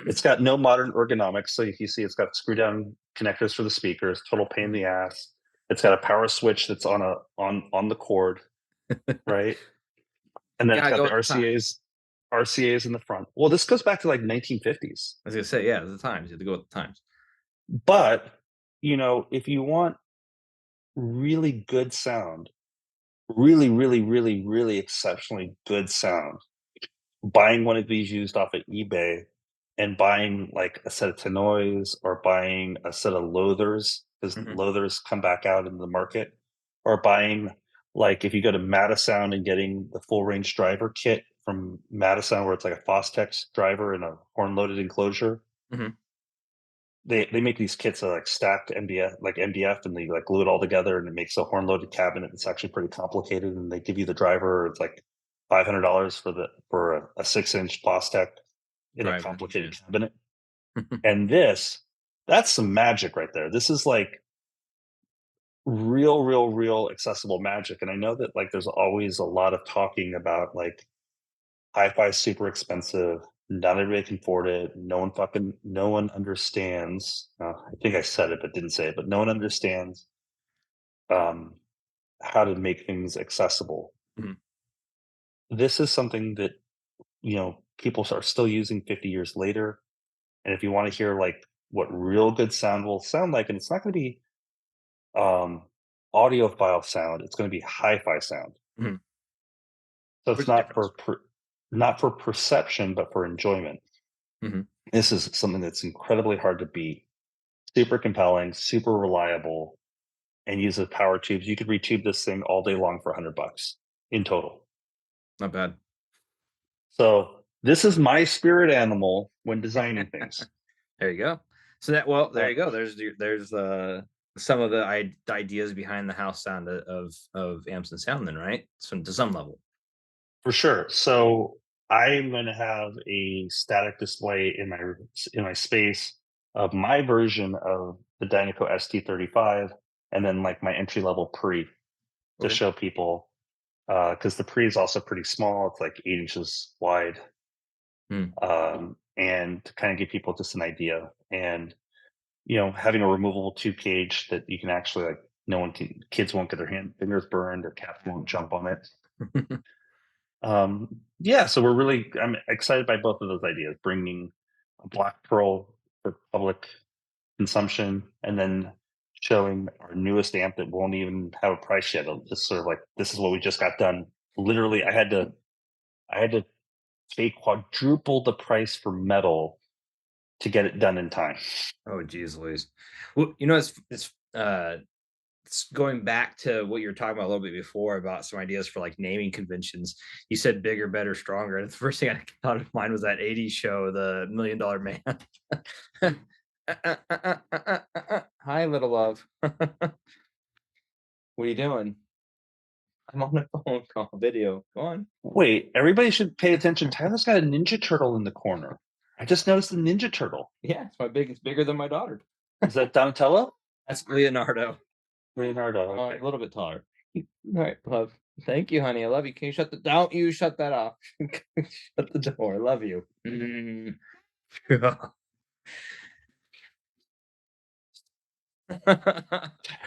It's got no modern ergonomics. So if you see, it's got screw down connectors for the speakers, total pain in Mhm. the ass. It's got a power switch that's on the cord, right? And then it's Gotta got go the with the times. RCA's in the front. Well, this goes back to like 1950s. I was gonna say, yeah, the times. You have to go with the times. But if you want really good sound, really, really, really, really exceptionally good sound, buying one of these used off of eBay and buying like a set of Tenoys or buying a set of Lothers, because Mhm. Lothers come back out into the market, or buying like if you go to Matasound and getting the full range driver kit from Matasound, where it's like a Fostex driver and a horn loaded enclosure. Mhm. They make these kits that like stacked MDF, and they like glue it all together, and it makes a horn loaded cabinet. It's actually pretty complicated, and they give you the driver. It's like $500 for a 6-inch Fostech in a Driver, yeah. complicated cabinet. And that's some magic right there. This is like real, real, real accessible magic. And I know that like there's always a lot of talking about like hi-fi is super expensive. Not everybody can afford it. No one understands. I think I said it, but didn't say it. But no one understands um, how to make things accessible. Mhm. This is something that people are still using 50 years later. And if you want to hear like what real good sound will sound like, and it's not going to be um, audiophile sound, it's going to be hi-fi sound. Mhm. So it's What's the difference? not for perception, but for enjoyment. Mhm. This is something that's incredibly hard to beat. Super compelling, super reliable, and uses power tubes. You could retube this thing all day long for $100 in total. Not bad. So this is my spirit animal when designing things. There you go. So that well, there Uh, you go. There's some of the ideas behind the house sound of amps and sound then, right? Some to some level. for sure. So I'm going to have a static display in my space of my version of the Dynaco ST-35, and then like my entry level pre to Okay. show people because the pre is also pretty small. It's like 8 inches wide, Hmm. and to kind of give people just an idea. And having a removable tube cage that you can actually like, no one can, kids won't get their fingers burned, or cats won't jump on it. Yeah, so I'm excited by both of those ideas, bringing a black pearl for public consumption, and then showing our newest amp that won't even have a price yet. It'll just sort of like, this is what we just got done. Literally, I had to pay quadruple the price for metal to get it done in time. Oh, geez, Louise. Well, it's going back to what you were talking about a little bit before about some ideas for like naming conventions. You said bigger, better, stronger. And the first thing I thought of mine was that 80s show, the $1 Million Man. Hi, little love. What are you doing? I'm on a phone call video. Go on. Wait, everybody should pay attention. Tyler's got a Ninja Turtle in the corner. I just noticed the Ninja Turtle. Yeah, it's bigger than my daughter. Is that Donatello? That's Leonardo. Leonardo. Okay. A little bit taller. All right, love. Thank you, honey. I love you. Can you don't you shut that off. Shut the door. I love you. Mm.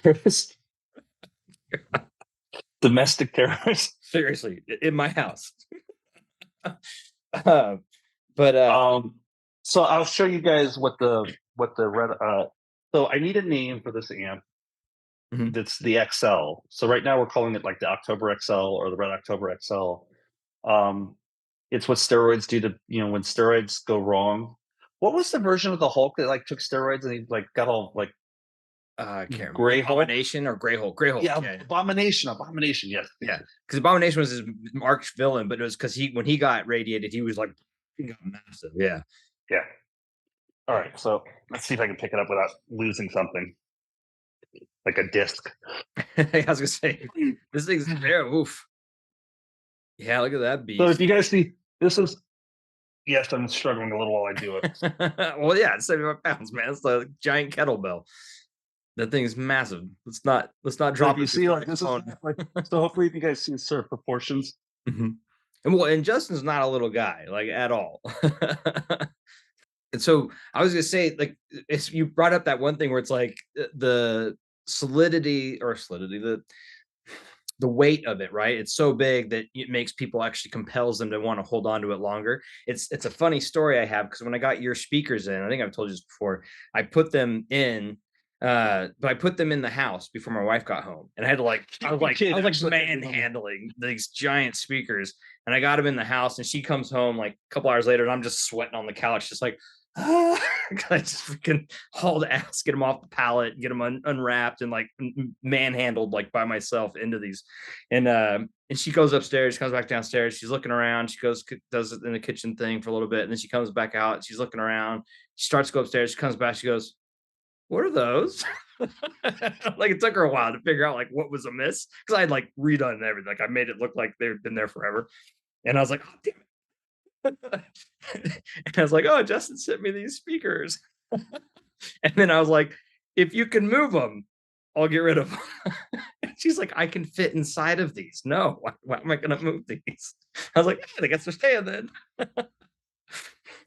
Terrorist. Domestic terrorist. Seriously, in my house. Uh, but So I'll show you guys what the red. So I need a name for this amp. mhm, That's the XL. So right now we're calling it like the October XL or the Red October XL. Um, it's what steroids do to when steroids go wrong. What was the version of the Hulk that like took steroids and he like got all like I can't remember. gray Hulk? Abomination or Gray Hulk? Gray Hulk. Yeah, Yeah, Abomination. Yes, yeah. Because Abomination was his arch villain, but it was because when he got radiated, he was like he got massive. Yeah. yeah. All right, so let's see if I can pick it up without losing something like a disc. I was gonna say this thing's there. Oof. Yeah, look at that So beast. if you guys see, this is Yes, I'm struggling a little while I do it. Well, yeah, it's 75 pounds, man. It's a giant kettlebell. That thing's massive. Let's not So if drop you it see, before like, the this is exponent. like, so hopefully you guys see sort of proportions. Mhm. And Justin's not a little guy, like, at all. And so I was gonna say, like, it's you brought up that one thing where it's like the solidity, the weight of it, right? It's so big that it makes people actually compels them to want to hold on to it longer. It's a funny story I have because when I got your speakers in, I think I've told you this before. I put them in, but I put them in the house before my wife got home, and I had to like, You I kid, was like actually, I remember. manhandling these giant speakers, and I got them in the house, and she comes home like a couple hours later, and I'm just sweating on the couch, just like. I just freaking hauled ass, get them off the pallet, get them unwrapped, and like manhandled like by myself into these and she goes upstairs, she comes back downstairs, she's looking around, she goes does it in the kitchen thing for a little bit, and then she comes back out, she's looking around, she starts to go upstairs, she comes back, she goes, what are those? Like it took her a while to figure out like what was amiss because I had like redone everything, like I made it look like they've been there forever, and I was like, oh damn it. And I was like, oh, Justin sent me these speakers. And then I was like, if you can move them, I'll get rid of them. She's like, I can fit inside of these. No, why am I going to move these? I was like, I guess they're staying then.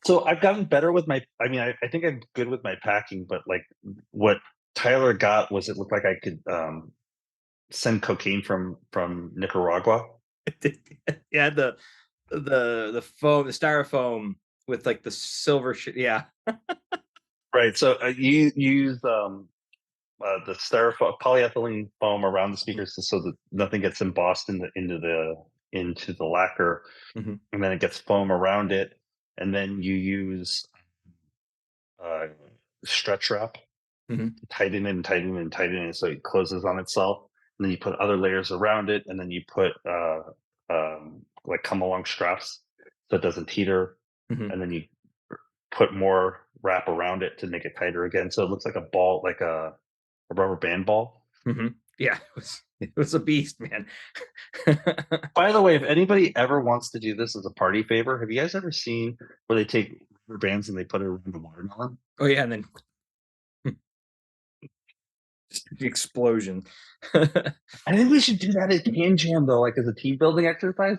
So I've gotten better with my. I mean, I think I'm good with my packing, but like what Tyler got was it looked like I could send cocaine from Nicaragua. Yeah, the foam, the styrofoam with like the silver shit. Yeah. Right. So you use the styrofoam polyethylene foam around the Mhm, speakers so that nothing gets embossed into the lacquer, mhm, and then it gets foam around it, and then you use uh, stretch wrap mhm, to tighten it and tighten it and tighten it so it closes on itself. And then you put other layers around it, and then you put like come along straps so it doesn't teeter, mhm, and then you put more wrap around it to make it tighter again. So it looks like a ball, like a rubber band ball. mhm. Yeah, it was a beast, man. By the way, if anybody ever wants to do this as a party favor, have you guys ever seen where they take rubber bands and they put it around a watermelon? Oh yeah, and then just the explosion. I think we should do that at Can Jam though, like as a team building exercise.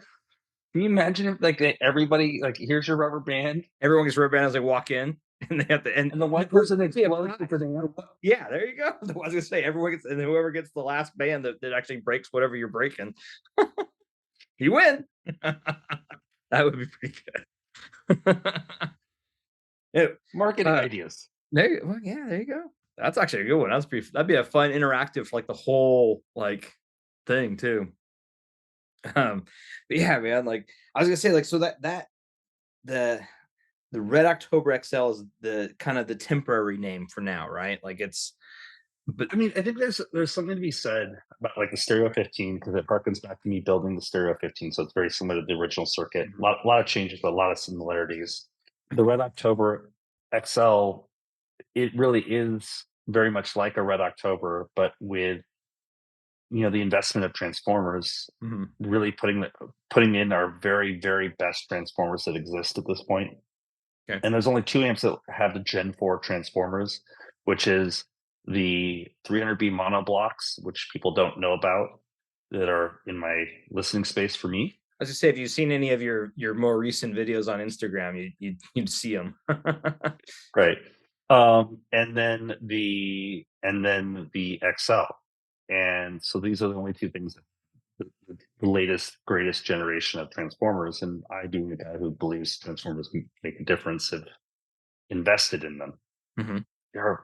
Can you imagine if like everybody like here's your rubber band Everyone gets rubber band as they walk in, and they have to and the one person explodes because they have yeah, there you go. I was gonna say everyone gets, and whoever gets the last band that actually breaks whatever you're breaking, you win. That would be pretty good. Yeah, marketing uh, ideas. well, yeah, there you go. That's actually a good one. That'd be a fun interactive for like the whole like thing too. But yeah, man, like I was gonna say, like so that the the Red October XL is the kind of the temporary name for now, right? Like it's but I mean, I think there's something to be said about like the Stereo 15 because it harkens back to me building the Stereo 15, so it's very similar to the original circuit. Mhm, Lot of changes, but a lot of similarities. The Red October XL, it really is very much like a Red October, but with the investment of transformers, mhm, really putting in our very best transformers that exist at this point. okay. And there's only two amps that have the Gen 4 transformers, which is the 300B mono blocks, which people don't know about, that are in my listening space for me. I was gonna say, if you've seen any of your more recent videos on Instagram, you'd see them. Right. And then the XL. And so these are the only two things that the latest, greatest generation of Transformers. And I, being a guy who believes Transformers make a difference, have invested in them. Mhm.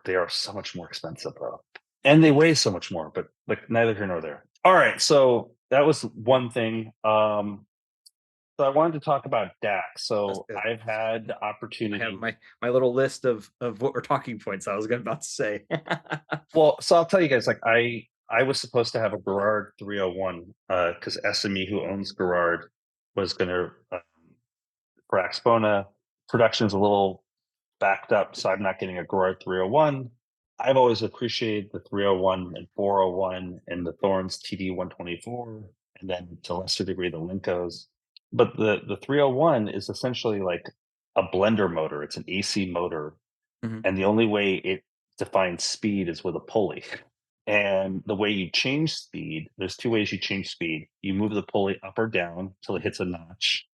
They are so much more expensive though. And they weigh so much more, but like neither here nor there. All right. So that was one thing. So I wanted to talk about DAC. That's So good. I've had the I have opportunity. my little list of what we're talking points I was about to say. Well, so I'll tell you guys, like I was supposed to have a Garrard 301 because SME, who owns Garrard, was going to for Axpona. Production is a little backed up, so I'm not getting a Garrard 301. I've always appreciated the 301 and 401 and the Thorns TD 124, and then to a lesser degree the Lincos. But the 301 is essentially like a blender motor. It's an AC motor, Mhm. and the only way it defines speed is with a pulley. And the way you change speed, there's two ways you change speed. You move the pulley up or down till it hits a notch,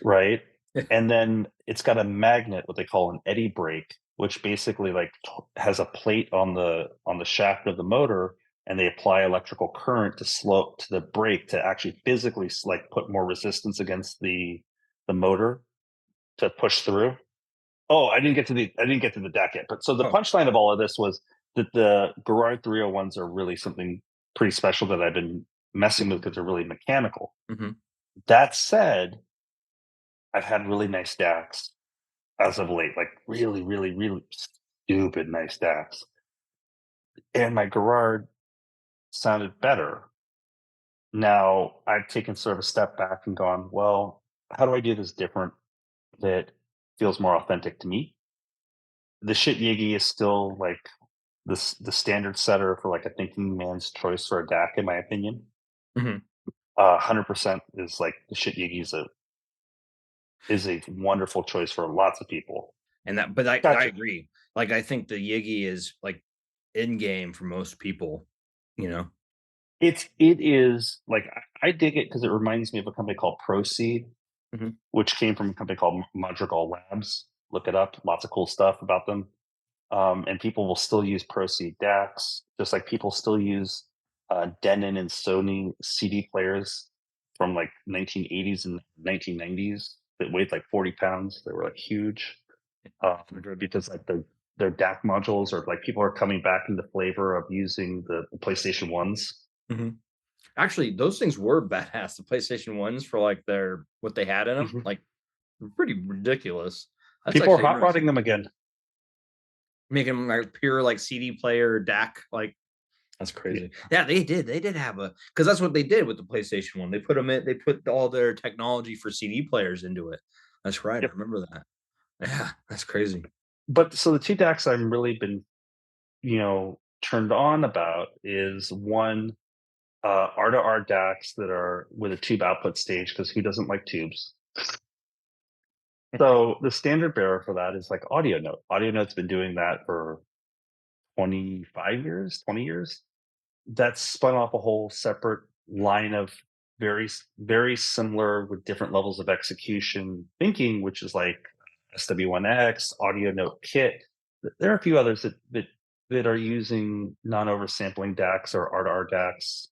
right? And then it's got a magnet, what they call an eddy brake, which basically like has a plate on the shaft of the motor, and they apply electrical current to slow to the brake to actually physically like put more resistance against the motor to push through. Oh, I didn't get to the deck yet. But so the Oh. punchline of all of this was that the Garrard 301s are really something pretty special that I've been messing with because they're really mechanical. Mhm. That said, I've had really nice DACs as of late, like really, really, really stupid nice DACs. And my Garrard sounded better. Now I've taken sort of a step back and gone, well, how do I do this different that feels more authentic to me? The shit Yigi is still like the standard setter for like a thinking man's choice for a DAC, in my opinion. Mhm. 100% is like the shit Yigi is a wonderful choice for lots of people. And that but I Gotcha. agree. Like, I think the Yigi is, like, in game for most people, you know? It is like I dig it because it reminds me of a company called Proceed, Mhm. which came from a company called Madrigal Labs. Look it up. Lots of cool stuff about them. And people will still use Proceed DACs, just like people still use Denon and Sony CD players from like 1980s and 1990s that weighed like 40 pounds. They were like huge because like their DAC modules are like people are coming back into flavor of using the PlayStation ones. Mhm. Actually, those things were badass, the PlayStation 1s for, like, their what they had in them, Mhm. like, they're pretty ridiculous. That's People are actually hot rodding interesting. them again. Making 'em, like, pure, like, CD player DAC, like, that's Yeah. crazy. Yeah, they did have a because that's what they did with the PlayStation 1. They put all their technology for CD players into it. That's right, I Yep. remember that. Yeah, that's crazy. But so the two DACs I've really been, turned on about is one, R2R DACs that are with a tube output stage because who doesn't like tubes? So the standard bearer for that is like Audio Note. Audio Note's been doing that for 25 years, 20 years. That's spun off a whole separate line of very similar with different levels of execution thinking, which is like SW1X, Audio Note Kit. There are a few others that are using non-oversampling DACs or R2R DACs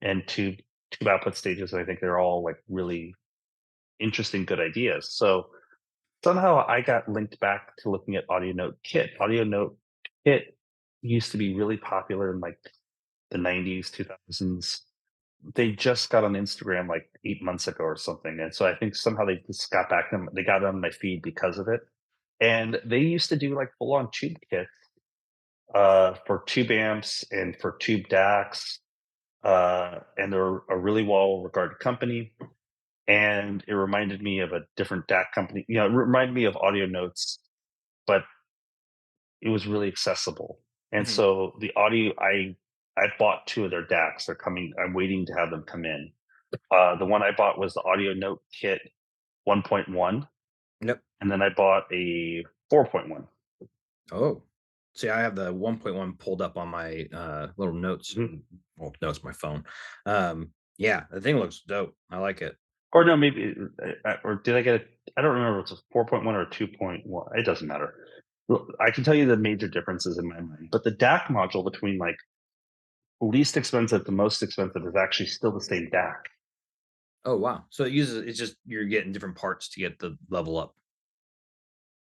and tube output stages. I think they're all like really interesting, good ideas. So somehow I got linked back to looking at Audio Note Kit. Audio Note Kit used to be really popular in like the 90s, 2000s. They just got on Instagram like 8 months ago or something. And so I think somehow they just got back them. They got on my feed because of it. And they used to do like full on tube kits for tube amps and for tube DACs. And they're a really well regarded company. And it reminded me of a different DAC company. It reminded me of Audio Notes, but it was really accessible. And Mhm. so the audio, I bought two of their DACs. They're coming. I'm waiting to have them come in. The one I bought was the Audio Note Kit 1.1, Yep. and then I bought a 4.1. Oh. See, I have the 1.1 pulled up on my, little notes Mhm. well, notes, my phone. Yeah, the thing looks dope. I like it. Or no, maybe, or did I get it? I don't remember if it's a 4.1 or a 2.1. It doesn't matter. I can tell you the major differences in my mind, but the DAC module between like least expensive to most expensive is actually still the same DAC. Oh, wow. So it's just you're getting different parts to get the level up.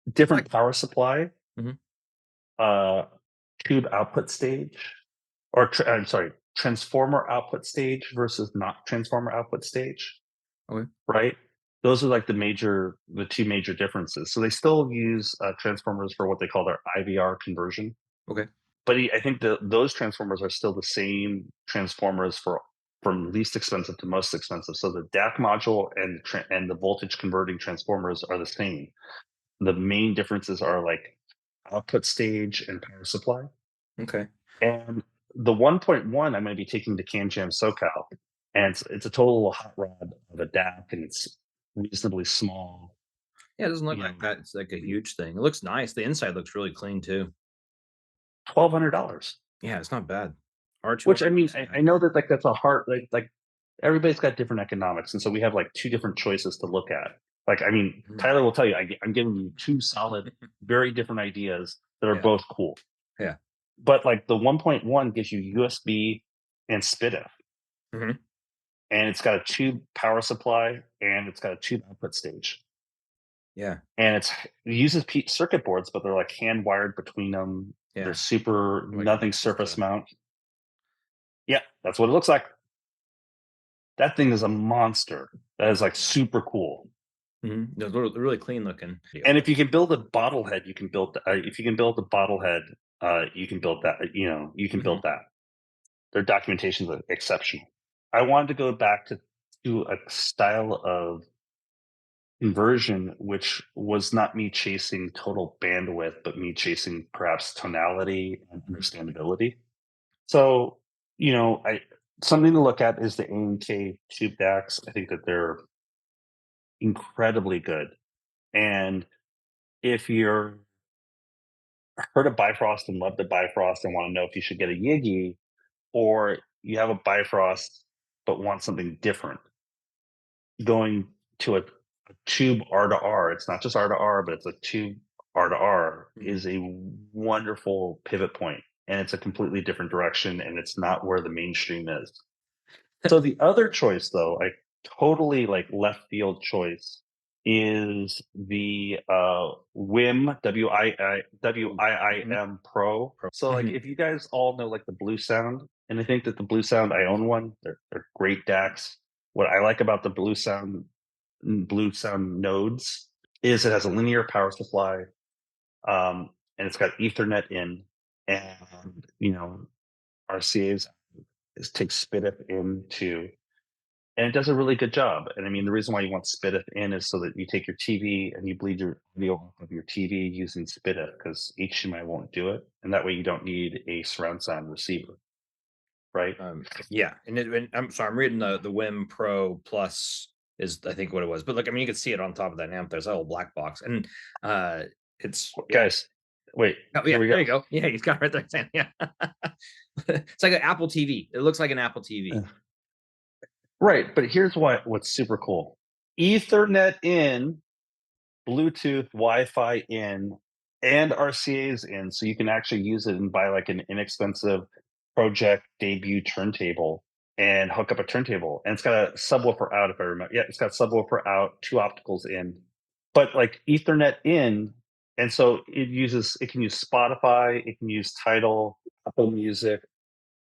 Like Different power supply, mhm. uh, tube output stage, or I'm sorry, transformer output stage versus not transformer output stage, Okay. right? Those are like the two major differences. So they still use transformers for what they call their IVR conversion, Okay. but I think those transformers are still the same transformers for from least expensive to most expensive. So the DAC module and the voltage converting transformers are the same. The main differences are like output stage and power supply. Okay. And the 1.1 I'm going to be taking to CanJam SoCal, and it's a total hot rod of a DAC, and it's reasonably small. Yeah, it doesn't look You like know, that. It's like a huge thing. It looks nice. The inside looks really clean too. $1,200. Yeah, it's not bad. Arch Which work. I mean, It's I know that like that's a hard like everybody's got different economics, and so we have like two different choices to look at. Like, I mean, Mhm. Tyler will tell you, I'm giving you two solid, very different ideas that are Yeah, both cool. yeah. But like the 1.1 gives you USB and SPDIF, Mhm. and it's got a tube power supply and it's got a tube output stage. Yeah, And it uses circuit boards, but they're like hand wired between them. They're yeah. super Like nothing just, surface mount. Yeah, that's what it looks like. That thing is a monster. That is like yeah. super cool. Mhm. They're really clean looking. Yeah. And if you can build a bottlehead, you can build. If you can build a bottlehead, you can build that. You can Mhm. build that. Their documentation is exceptional. I wanted to go back to a style of conversion, which was not me chasing total bandwidth, but me chasing perhaps tonality and understandability. So, I something to look at is the AMK tube DACs. I think that they're incredibly good. And if you're heard of Bifrost and love the Bifrost and want to know if you should get a Yigi, or you have a Bifrost but want something different, going to a tube R to R, it's not just R to R, but it's a tube R to R, Mhm. is a wonderful pivot point, and it's a completely different direction, and it's not where the mainstream is. So the other choice, though, like totally like left field choice, is the Ooh. Mhm. WIIM Pro. So like Mhm. if you guys all know like the Blue Sound, and I think that the Blue Sound, I own one. They're great DACs. What I like about the Blue Sound nodes is it has a linear power supply, and it's got Ethernet in, and RCA's takes SPDIF into, and it does a really good job. And I mean, the reason why you want SPDIF in is so that you take your TV and you bleed your audio off of your TV using SPDIF, because HDMI won't do it, and that way you don't need a surround sound receiver, right? Yeah, and I'm sorry, I'm reading the WIM Pro Plus is I think what it was, but like I mean, you can see it on top of that amp. There's that little black box, and it's yeah. Guys, wait, Oh here yeah, we there go. you go. Yeah, he's got it right there. Saying, yeah, it's like an Apple TV. It looks like an Apple TV. Right, but here's what's super cool: Ethernet in, Bluetooth, Wi-Fi in, and RCA's in, so you can actually use it and buy like an inexpensive project debut turntable and hook up a turntable. And it's got a subwoofer out, if I remember. Yeah, it's got subwoofer out, two opticals in, but like Ethernet in, and so it can use Spotify, it can use Tidal, Apple Music,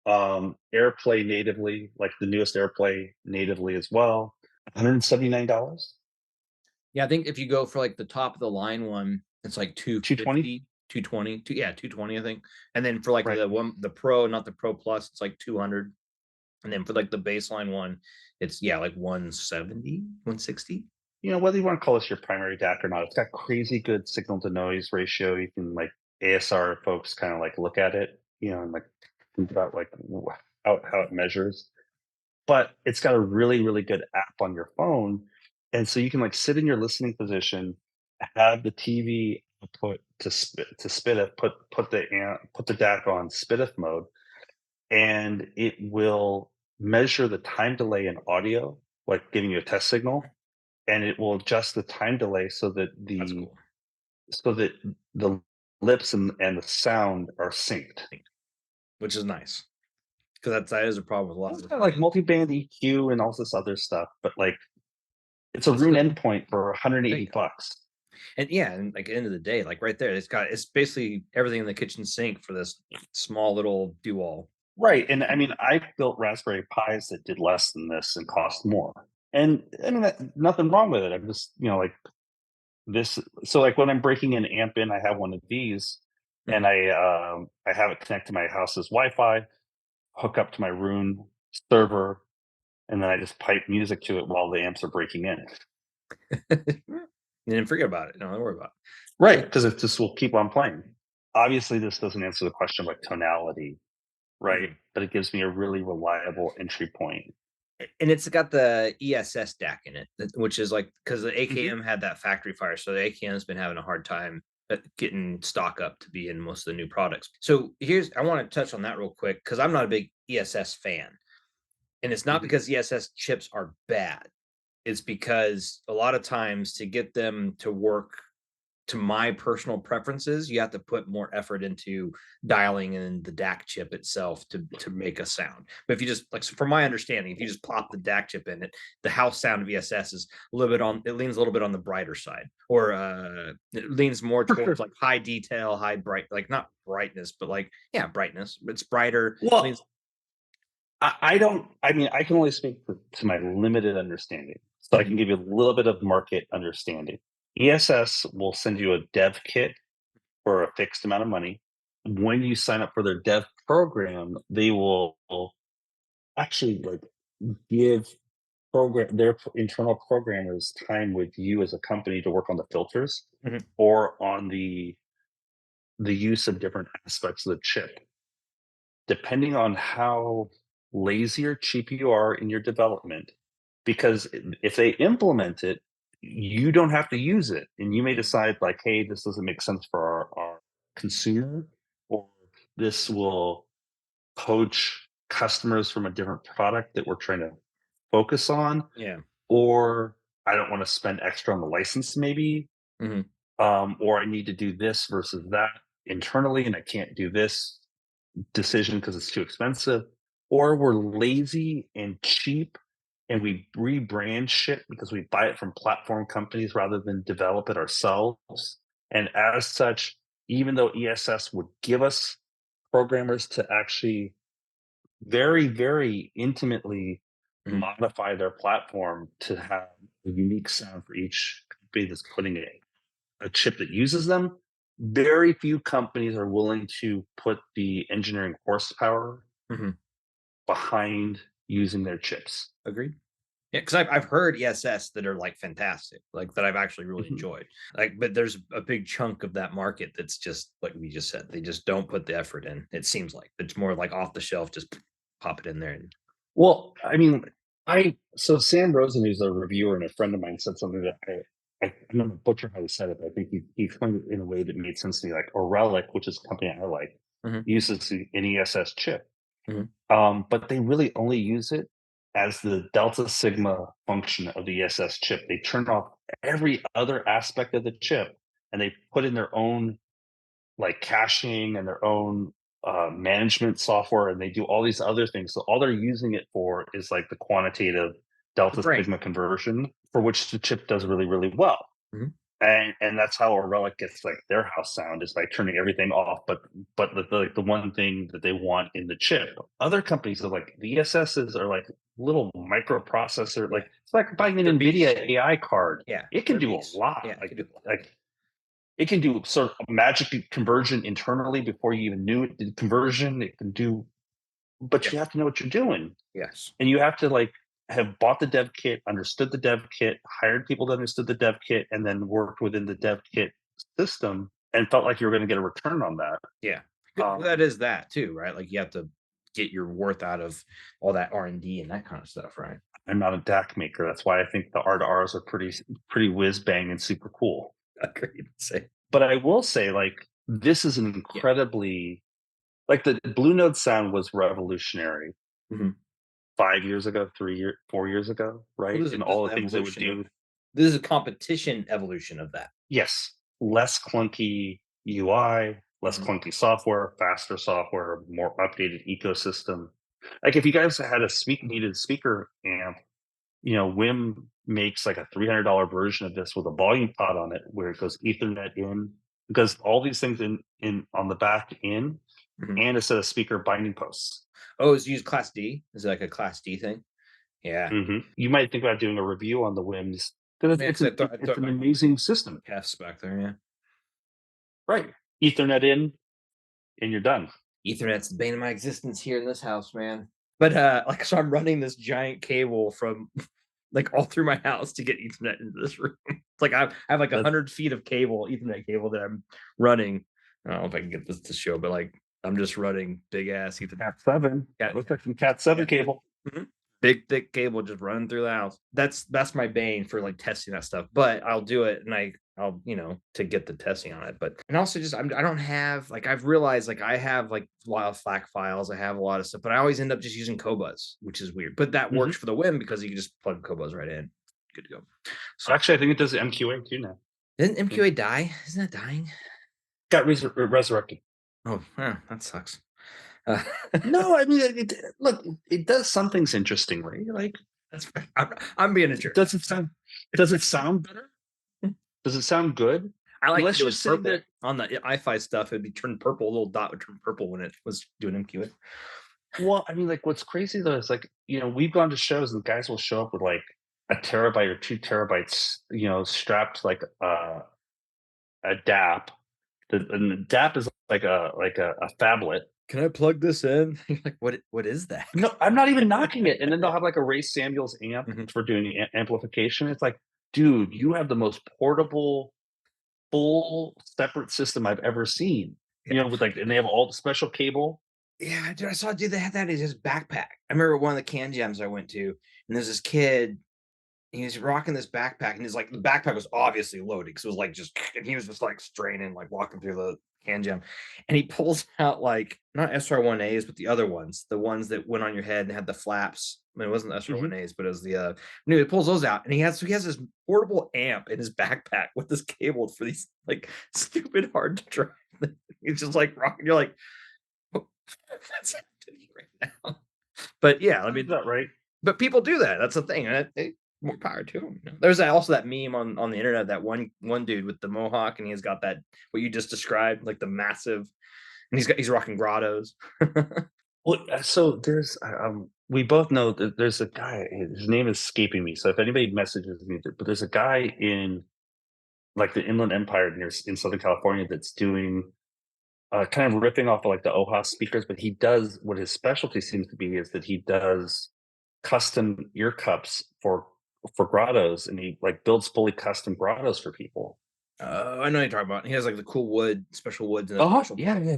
AirPlay natively, like the newest AirPlay natively as well. $179, Yeah, I think if you go for like the top of the line one, it's like 220, 250, 220, yeah, 220, I think. And then for like right? the Pro, not the Pro Plus, it's like 200. And then for like the baseline one, it's yeah, like 170, 160. Whether you want to call this your primary DAC or not, it's got crazy good signal to noise ratio. You can like ASR folks kind of like look at it, and like think about like how it measures. But it's got a really, really good app on your phone. And so you can like sit in your listening position, have the TV put to SPDIF, put the DAC on SPDIF mode, and it will measure the time delay in audio, like giving you a test signal, and it will adjust the time delay That's cool. so that the lips and the sound are synced. Which is nice. Because that is a problem with a lot It's of the got like high-end. multi-band EQ and all this other stuff, but like it's a This Rune is endpoint for there you 180 go. bucks. And yeah, and like at the end of the day, like right there, it's basically everything in the kitchen sink for this small little do-all. Right. And I mean, I built Raspberry Pis that did less than this and cost more. And I mean, nothing wrong with it. I'm just, this. So like when I'm breaking an amp in, I have one of these, and Mhm. I have it connect to my house's Wi-Fi, hook up to my Rune server, and then I just pipe music to it while the amps are breaking in. And then forget about it. No, don't worry about it. Right, because it just will keep on playing. Obviously, this doesn't answer the question of like tonality, right? Mhm. But it gives me a really reliable entry point. and it's got the ESS DAC in it, which is like because the Mhm. AKM had that factory fire, so the AKM's been having a hard time getting stock up to be in most of the new products. So here's I want to touch on that real quick because I'm not a big ESS fan, and it's not Mhm. because ESS chips are bad. It's because a lot of times to get them to work to my personal preferences, you have to put more effort into dialing in the DAC chip itself to make a sound. But if you just like so from my understanding, if you just plop the DAC chip in it, the house sound of ESS is a little bit on it leans a little bit on the brighter side, or it leans more For sure. towards like high detail, high bright, like not brightness, but like yeah, brightness. It's brighter, leans Well, I don't. I mean, I can only speak to my limited understanding, so I mhm, can give you a little bit of market understanding. ESS will send you a dev kit for a fixed amount of money. When you sign up for their dev program, they will actually like give their internal programmers time with you as a company to work on the filters mhm, or on the use of different aspects of the chip. Depending on how lazy or cheap you are in your development, because if they implement it, you don't have to use it. And you may mhm, decide, like, hey, this doesn't make sense for our consumer, or this will poach customers from a different product that we're trying to focus on, yeah, or I don't want to spend extra on the license, maybe, mhm, or I need to do this versus that internally, and I can't do this decision because it's too expensive, or we're lazy and cheap and we rebrand shit because we buy it from platform companies rather than develop it ourselves. And as such, even though ESS would give us programmers to actually very, very intimately mhm. modify their platform to have a unique sound for each company that's putting a chip that uses them, very few companies are willing to put the engineering horsepower Mhm. behind using their chips. Agreed. Yeah, because I've heard ESS that are like fantastic, like that I've actually really Mhm. enjoyed. Like, but there's a big chunk of that market that's just like we just said, they just don't put the effort in. It seems like it's more like off the shelf, just pop it in there. And Well, I mean, I so Sam Rosen, who's a reviewer and a friend of mine, said something that I'm gonna butcher how he said it, but I think he explained it in a way that made sense to me. Like Relic, which is a company I like, mhm, uses an ESS chip. mhm, But they really only use it as the delta sigma function of the ESS chip. They turn off every other aspect of the chip and they put in their own like caching and their own management software, and they do all these other things. So all they're using it for is like the quantitative the delta brain. sigma conversion, for which the chip does really, really well. Mhm, And that's how a relic gets like their house sound, is by turning everything off, but like the one thing that they want in the chip. Other companies are like the ESSs are like little microprocessor, like yeah, it's like buying an they're beasts. NVIDIA AI card. Yeah, It can they're do a beasts. lot. Yeah, I could do a lot. Like it can do sort of magic conversion internally before you even knew it did conversion. It can do, but Yeah, you have to know what you're doing, yes, and you have to like have bought the dev kit, understood the dev kit, hired people that understood the dev kit, and then worked within the dev kit system and felt like you were going to get a return on that. yeah. Um, That is that too, right? Like you have to get your worth out of all that R&D and that kind of stuff, right? I'm not a DAC maker. That's why I think the R to Rs are pretty whiz bang and super cool. Agreed. Say, But I will say, like, this is an yeah. incredibly like the Blue Note sound was revolutionary Mhm. 5 years ago, 3 years, 4 years ago, Well, right? And this is all the the things it would evolution of do. this is a competition evolution of that. Yes, less clunky UI, less Mhm. clunky software, faster software, more updated ecosystem. Like if you guys had a needed speaker amp, Wim makes like a $300 version of this with a volume pod on it where it goes Ethernet in, because all these things in on the back in, Mhm. and a set of speaker binding posts. Oh, it's used Class D? Is it like a Class D thing? Yeah. You might think about doing a review on the Wims because Yeah, it's 'cause an I it's thought an my amazing system, F's back there, yeah. right? Ethernet in, and you're done. Ethernet's the bane of my existence here in this house, man. But, like, so I'm running this giant cable from, like, all through my house to get Ethernet into this room. It's like I have, like, That 100 feet of cable, Ethernet cable that I'm running. I don't know if I can get this to show, but, like, I'm just running big ass Ethernet. Cat 7. Cat That looks like some Cat 7 Cat 7. cable. Mhm. big thick cable just running through the house. That's my bane for like testing that stuff. But I'll do it, and I'll to get the testing on it. But and also just I don't have like I've realized like I have like a lot of FLAC files. I have a lot of stuff, but I always end up just using Cobuzz, which is weird. But that works for the WIM because you can just plug Cobuzz right in. Good to go. So actually, I think it does MQA too now. Didn't MQA die? Isn't that dying? Got resurrected. Oh, that sucks. No, I mean, look, it does some things interestingly. Like, that's I'm being a jerk. does it sound better? Does it sound good? I like Let's it just was say purple that on the iFi stuff. It'd be turned purple. A little dot would turn purple when it was doing MQA. well, I mean, like, what's crazy though is like, we've gone to shows and guys will show up with like a terabyte or 2 terabytes, strapped like a DAP. And the DAP is like a phablet. Can I plug this in? You're like, what is that? No, I'm not even knocking it. And then they'll have like a Ray Samuels amp Mhm. for doing amplification. It's like, dude, you have the most portable, full separate system I've ever seen. With like, and they have all the special cable. Yeah, dude, I saw a dude that had that in his backpack. I remember one of the can jams I went to, and there's this kid. He was rocking this backpack, and he's like, the backpack was obviously loaded because it was like just, and he was just like straining, like walking through the can jam, and he pulls out like not SR1As, but the other ones, the ones that went on your head and had the flaps. I mean, it wasn't the SR1As, but it was the. Anyway, he pulls those out, and he has this portable amp in his backpack with this cable for these like stupid hard to drive. He's just like rocking. You're like, oh, that's happening right now. But yeah, I mean, that right? but people do that. That's the thing. And more power to him. There's also that meme on the internet, that one dude with the mohawk, and he's got that what you just described, like the massive, and he's rocking grados. Well, so there's we both know that there's a guy. His name is escaping me. So if anybody messages me, but there's a guy in like the Inland Empire in Southern California that's doing kind of ripping off of like the OHA speakers, but he does what his specialty seems to be is that he does custom ear cups for grottos, and he like builds fully custom grottos for people. I know what you're talking about. He has like the cool wood, special woods, and Oh, yeah.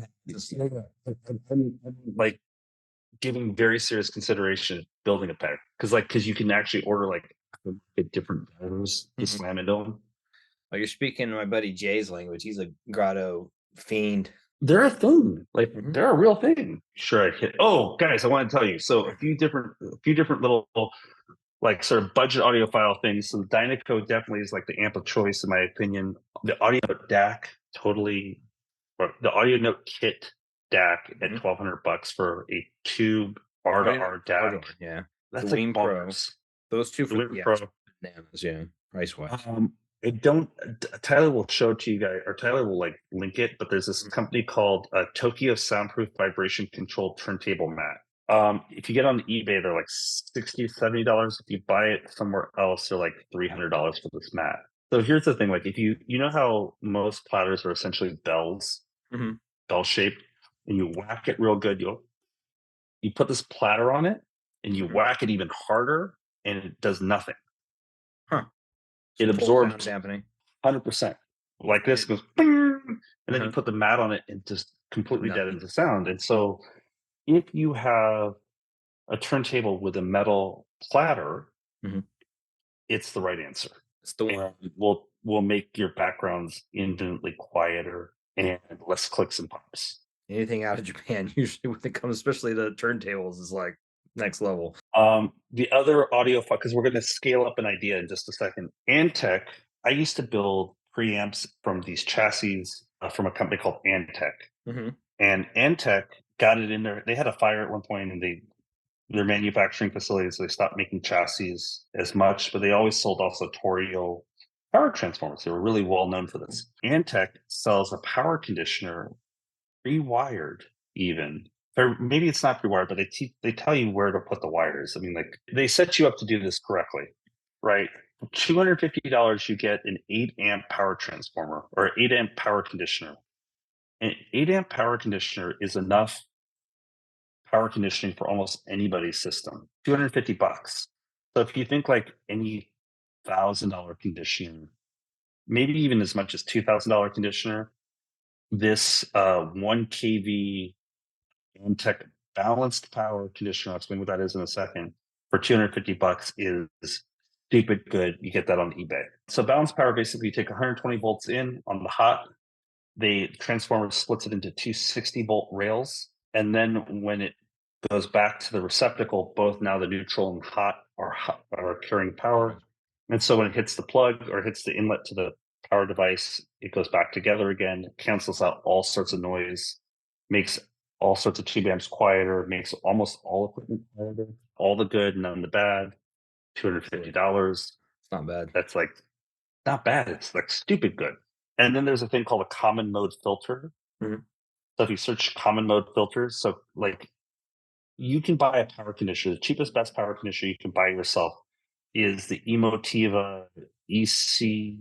Like giving very serious consideration building a pack because you can actually order like different grottos to slam into them. Oh, you're speaking my buddy Jay's language. He's a grotto fiend. They're a thing. Like they're a real thing. Sure, I hit. Oh, guys, I want to tell you. So a few different little like sort of budget audiophile things. So the Dynaco definitely is like the amp of choice in my opinion. The Audio Note DAC totally, or the Audio Note Kit DAC at $1,200 for a tube R2R DAC. Yeah, that's the like Pro. Those two for the Pro. Bananas, yeah, price wise. Tyler will show it to you guys, or Tyler will like link it. But there's this company called Tokyo Soundproof Vibration Controlled Turntable Mat. If you get on eBay, they're like $60, $70. If you buy it somewhere else, they're like $300 for this mat. So here's the thing: like if you know how most platters are essentially bells, bell shaped, and you whack it real good, you put this platter on it, and you whack it even harder, and it does nothing. It absorbs dampening 100%. Like this goes, and then you put the mat on it and just completely deadens the sound. And so, if you have a turntable with a metal platter, it's the right answer. It's the one. Will make your backgrounds infinitely quieter and less clicks and pops. Anything out of Japan, usually when it comes, especially the turntables, is like next level. The other audio, because we're going to scale up an idea in just a second. Antek, I used to build preamps from these chassis from a company called Antek. And Antek got it in there. They had a fire at one point, and their manufacturing facilities, they stopped making chassis as much, but they always sold also Torio power transformers. They were really well known for this. Antek sells a power conditioner pre-wired even. Or maybe it's not pre-wired, but they tell you where to put the wires. I mean, like they set you up to do this correctly, right? For $250, you get an 8 amp power transformer or 8 amp power conditioner. An 8 amp power conditioner is enough power conditioning for almost anybody's system. $250. So if you think like any $1,000 conditioner, maybe even as much as $2,000 conditioner, this 1 kV Antek balanced power conditioner, I'll explain what that is in a second, for $250 is stupid good. You get that on eBay. So balance power, basically you take 120 volts in on the hot, the transformer splits it into two 60-volt rails, and then when it goes back to the receptacle, both now the neutral and are carrying power. And so when it hits the plug or hits the inlet to the power device, it goes back together again, cancels out all sorts of noise, makes all sorts of tube amps quieter, makes almost all equipment quieter, all the good, none the bad. $250. It's not bad. That's like not bad. It's like stupid good. And then there's a thing called a common mode filter. Mhm. So if you search common mode filters, so like you can buy a power conditioner. The cheapest, best power conditioner you can buy yourself is the Emotiva EC2.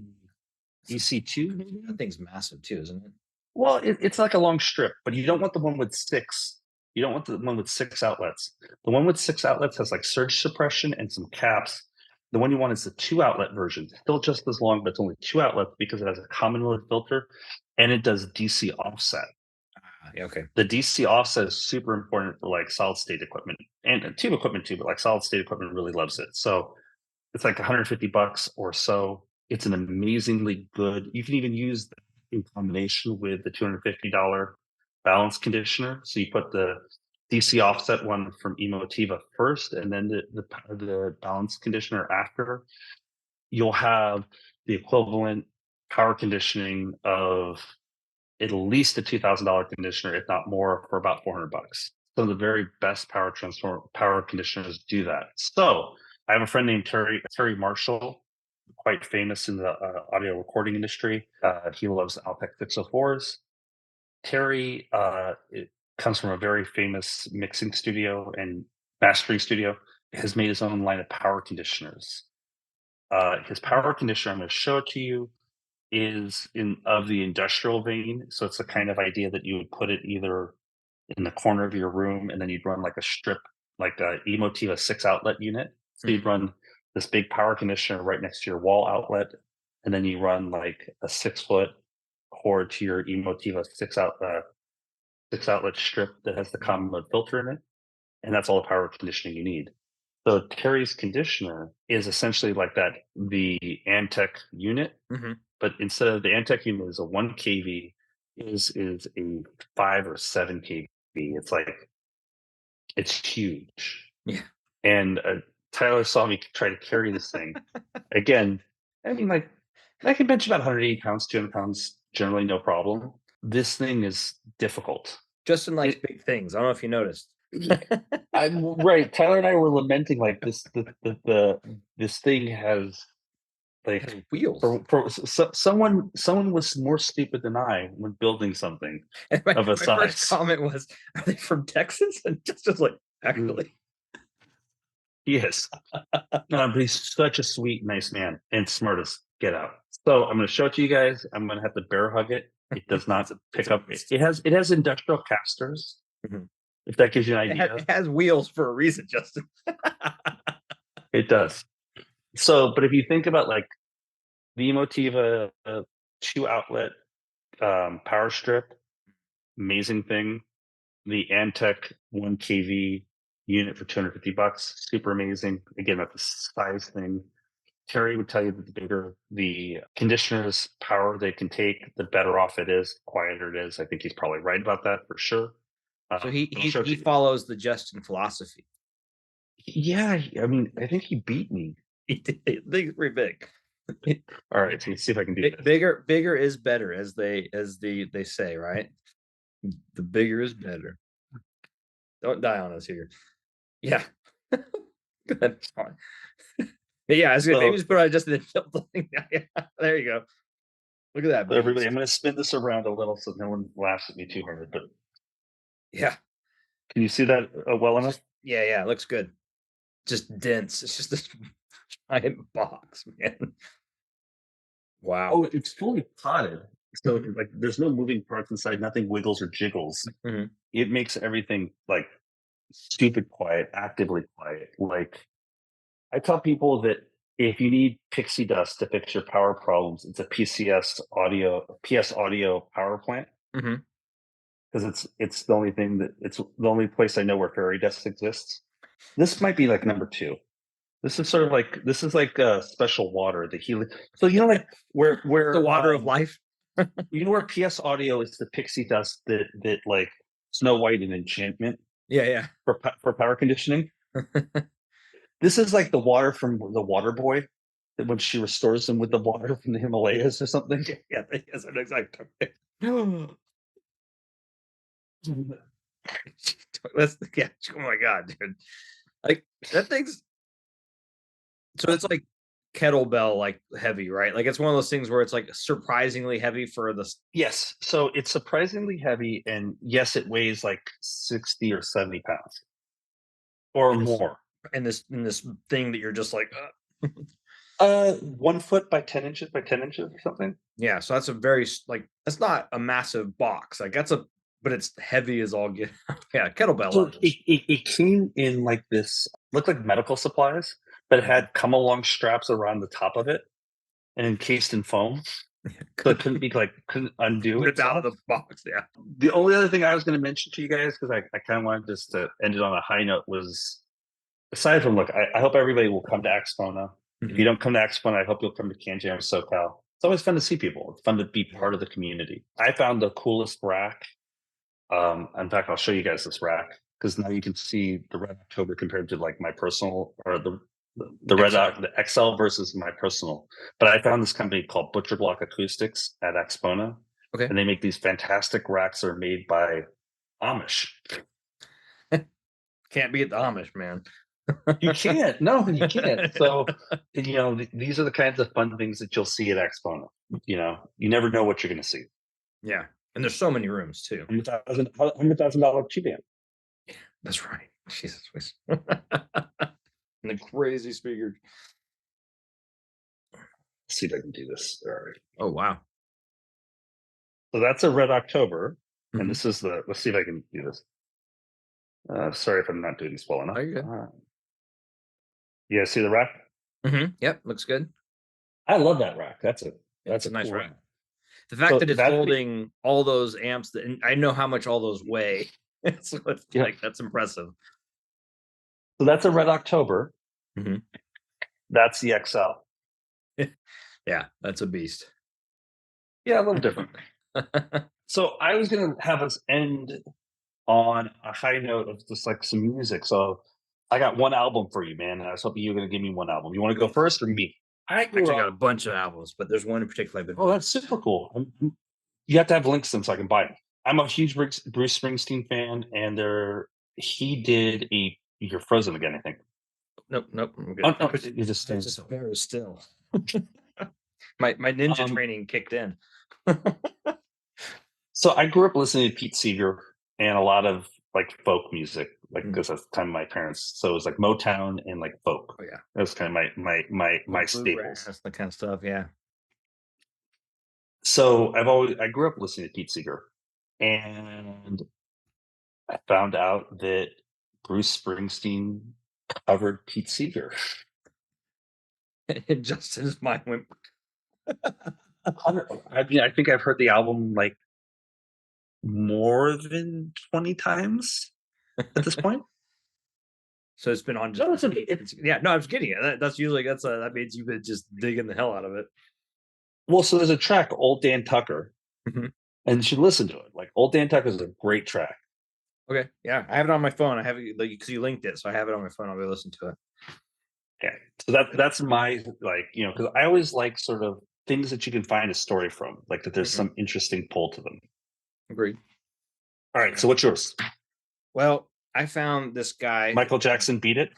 Maybe? That thing's massive too, isn't it? Well, it's like a long strip, but you don't want the one with six. You don't want the one with six outlets. The one with six outlets has like surge suppression and some caps. The one you want is the two outlet version, still just as long, but it's only two outlets because it has a common mode filter and it does DC offset. Yeah, okay. The DC offset is super important for like solid state equipment and tube equipment too, but like solid state equipment really loves it. So it's like $150 or so. It's an amazingly good. You can even use that in combination with the $250 balance conditioner. So you put the DC offset one from Emotiva first, and then the balance conditioner after. You'll have the equivalent power conditioning of at least a $2,000 conditioner, if not more, for about $400. Some of the very best power conditioners do that. So I have a friend named Terry Marshall, quite famous in the audio recording industry. He loves Antek 604s. Terry comes from a very famous mixing studio and mastering studio. Has made his own line of power conditioners. His power conditioner, I'm going to show it to you, is in of the industrial vein. So it's the kind of idea that you would put it either in the corner of your room and then you'd run like a strip, like a Emotiva 6 outlet unit. So you'd run this big power conditioner right next to your wall outlet, and then you run like a 6-foot cord to your Emotiva 6 outlet strip that has the common mode filter in it. And that's all the power conditioning you need. So Terry's conditioner is essentially like that, the Antek unit, Mhm. but instead of the Antek unit is a 1 kV, is a 5 or 7 kV. It's huge. Yeah. And Tyler saw me try to carry this thing. Again, I mean, like I can bench about 180 pounds, 200 pounds, generally no problem. This thing is difficult. Justin likes big things. I don't know if you noticed. I'm right. Tyler and I were lamenting like this thing has It has like wheels. someone was more stupid than I when building something And my of a first size. comment was, "Are they from Texas?" And Justin's like, "Actually." Yes. But he's such a sweet, nice man and smart as get out. So I'm going to show it to you guys. I'm going to have to bear hug it. It does not pick up. It has industrial casters. Mhm. If that gives you an idea, It has wheels for a reason, Justin. it does. So, but if you think about like the Emotiva 2 outlet power strip, amazing thing. The Antek 1 kV unit for $250, super amazing. Again, that's a size thing. Terry would tell you that the bigger the conditioner's power they can take, the better off it is, the quieter it is. I think he's probably right about that for sure. So I'll show it to he you. follows the Justin philosophy. Yeah, I mean, I think he beat me. He did. It's pretty big. All right, so let's see if I can do this. Bigger is better, as they say, right? The bigger is better. Don't die on us here. Yeah. Go ahead. It's fine. Yeah, I was gonna maybe So, just put on just the thing. Yeah, there you go. Look at that. so everybody, I'm Beast. going to spin this around a little so no one laughs at me too hard. But Yeah. can you see that well enough? Yeah, it looks good. Just dense. It's just this giant box, man. Wow. Oh, it's fully potted. So Mhm. like there's no moving parts inside, nothing wiggles or jiggles. Mhm. It makes everything like stupid quiet, actively quiet. Like I tell people that if you need pixie dust to fix your power problems, it's a PS audio power plant, Mhm. because it's the only thing that it's the only place I know where fairy dust exists. This might be like number 2. This is sort of like this is like special water, the healing. So you know, like The water of life. you know where PS Audio is the pixie dust that like Snow White and Enchantment Yeah, for power conditioning. yeah. This is like the water from the Water Boy that when she restores them with the water from the Himalayas or something. Yeah, that's an exact term. That's yeah. Oh my god, dude! Like that thing's so it's like kettlebell like heavy, right? Like it's one of those things where it's like surprisingly heavy for the Yes, so it's surprisingly heavy, and yes, it weighs like 60 or 70 pounds or in this more. in this thing that you're just like 1 foot by 10 inches by 10 inches or something. yeah. So that's a very like that's not a massive box. Like that's a but it's heavy as all get. Yeah, kettlebell So levels. it came in like this, looked like medical supplies, but it had come along straps around the top of it and encased in foam. So it couldn't be like, couldn't undo Rip out of itself. the box. Yeah. The only other thing I was going to mention to you guys, because I kind of wanted just to end it on a high note, was aside from look, I hope everybody will come to Axpona. If you Mhm. don't come to Axpona, I hope you'll come to Canjam SoCal. It's always fun to see people. It's fun to be part of the community. I found the coolest rack. In fact, I'll show you guys this rack because now you can see the Red October compared to like my personal or the Red XL. the XL versus my personal. But I found this company called Butcher Block Acoustics at Axpona, Okay. and they make these fantastic racks that are made by Amish. Can't beat the Amish, man. You can't. No, you can't. So, you know, these are the kinds of fun things that you'll see at Axpona. You know, you never know what you're going to see. Yeah, and there's so many rooms too. $100,000 cheap amp. That's right. Jesus Christ. And the crazy speakers. Let's see if I can do this. All right. Oh wow. So that's a Red October, and Mhm. this is the. Let's see if I can do this. Sorry if I'm not doing this well enough. Oh, you're good. You guys see the rack? Yep, looks good. I love that rack. That's It's a a nice cool rack. rack. The fact So that it's that's the holding all those amps that and I know how much all those weigh. So it's yeah. like that's impressive. So that's a Red October. Mhm. That's the XL. Yeah, that's a beast. Yeah, a little different. So I was gonna have us end on a high note of just like some music. So I got one album for you, man, and I was hoping you were gonna give me one album. You want to go first or me? I grew Actually got up. a bunch of albums, but there's one in particular I've been Oh, really that's super cool. You have to have links to them so I can buy them. I'm a huge Bruce Springsteen fan, and he did a. You're frozen again, I think. nope, nope, I'm Oh good. no, you just I was stand just still. very still. My ninja Um, training kicked in. so I grew up listening to Pete Seeger and a lot of like folk music, like Mm. because that's the time of my parents. So it was like Motown and like folk. Oh yeah. That was kind of my Like staples. bluegrass, that kind of stuff. Yeah. So I grew up listening to Pete Seeger, and I found out that Bruce Springsteen covered Pete Seeger. And Justin's mind went. I mean, I think I've heard the album like more than 20 times at this point. So it's been on just No, it's okay. yeah. No, I was getting it. That's usually that means you've been just digging the hell out of it. Well, so there's a track, Old Dan Tucker, Mhm. and you should listen to it. Like Old Dan Tucker is a great track. Okay, yeah, I have it on my phone. I have it because you linked it, so I have it on my phone. I'll be listen to it. Yeah. So that's my like, you know, because I always like sort of things that you can find a story from, like that there's Mhm. some interesting pull to them. Agreed. All right. So what's yours? Well, I found this guy. Michael Jackson beat it.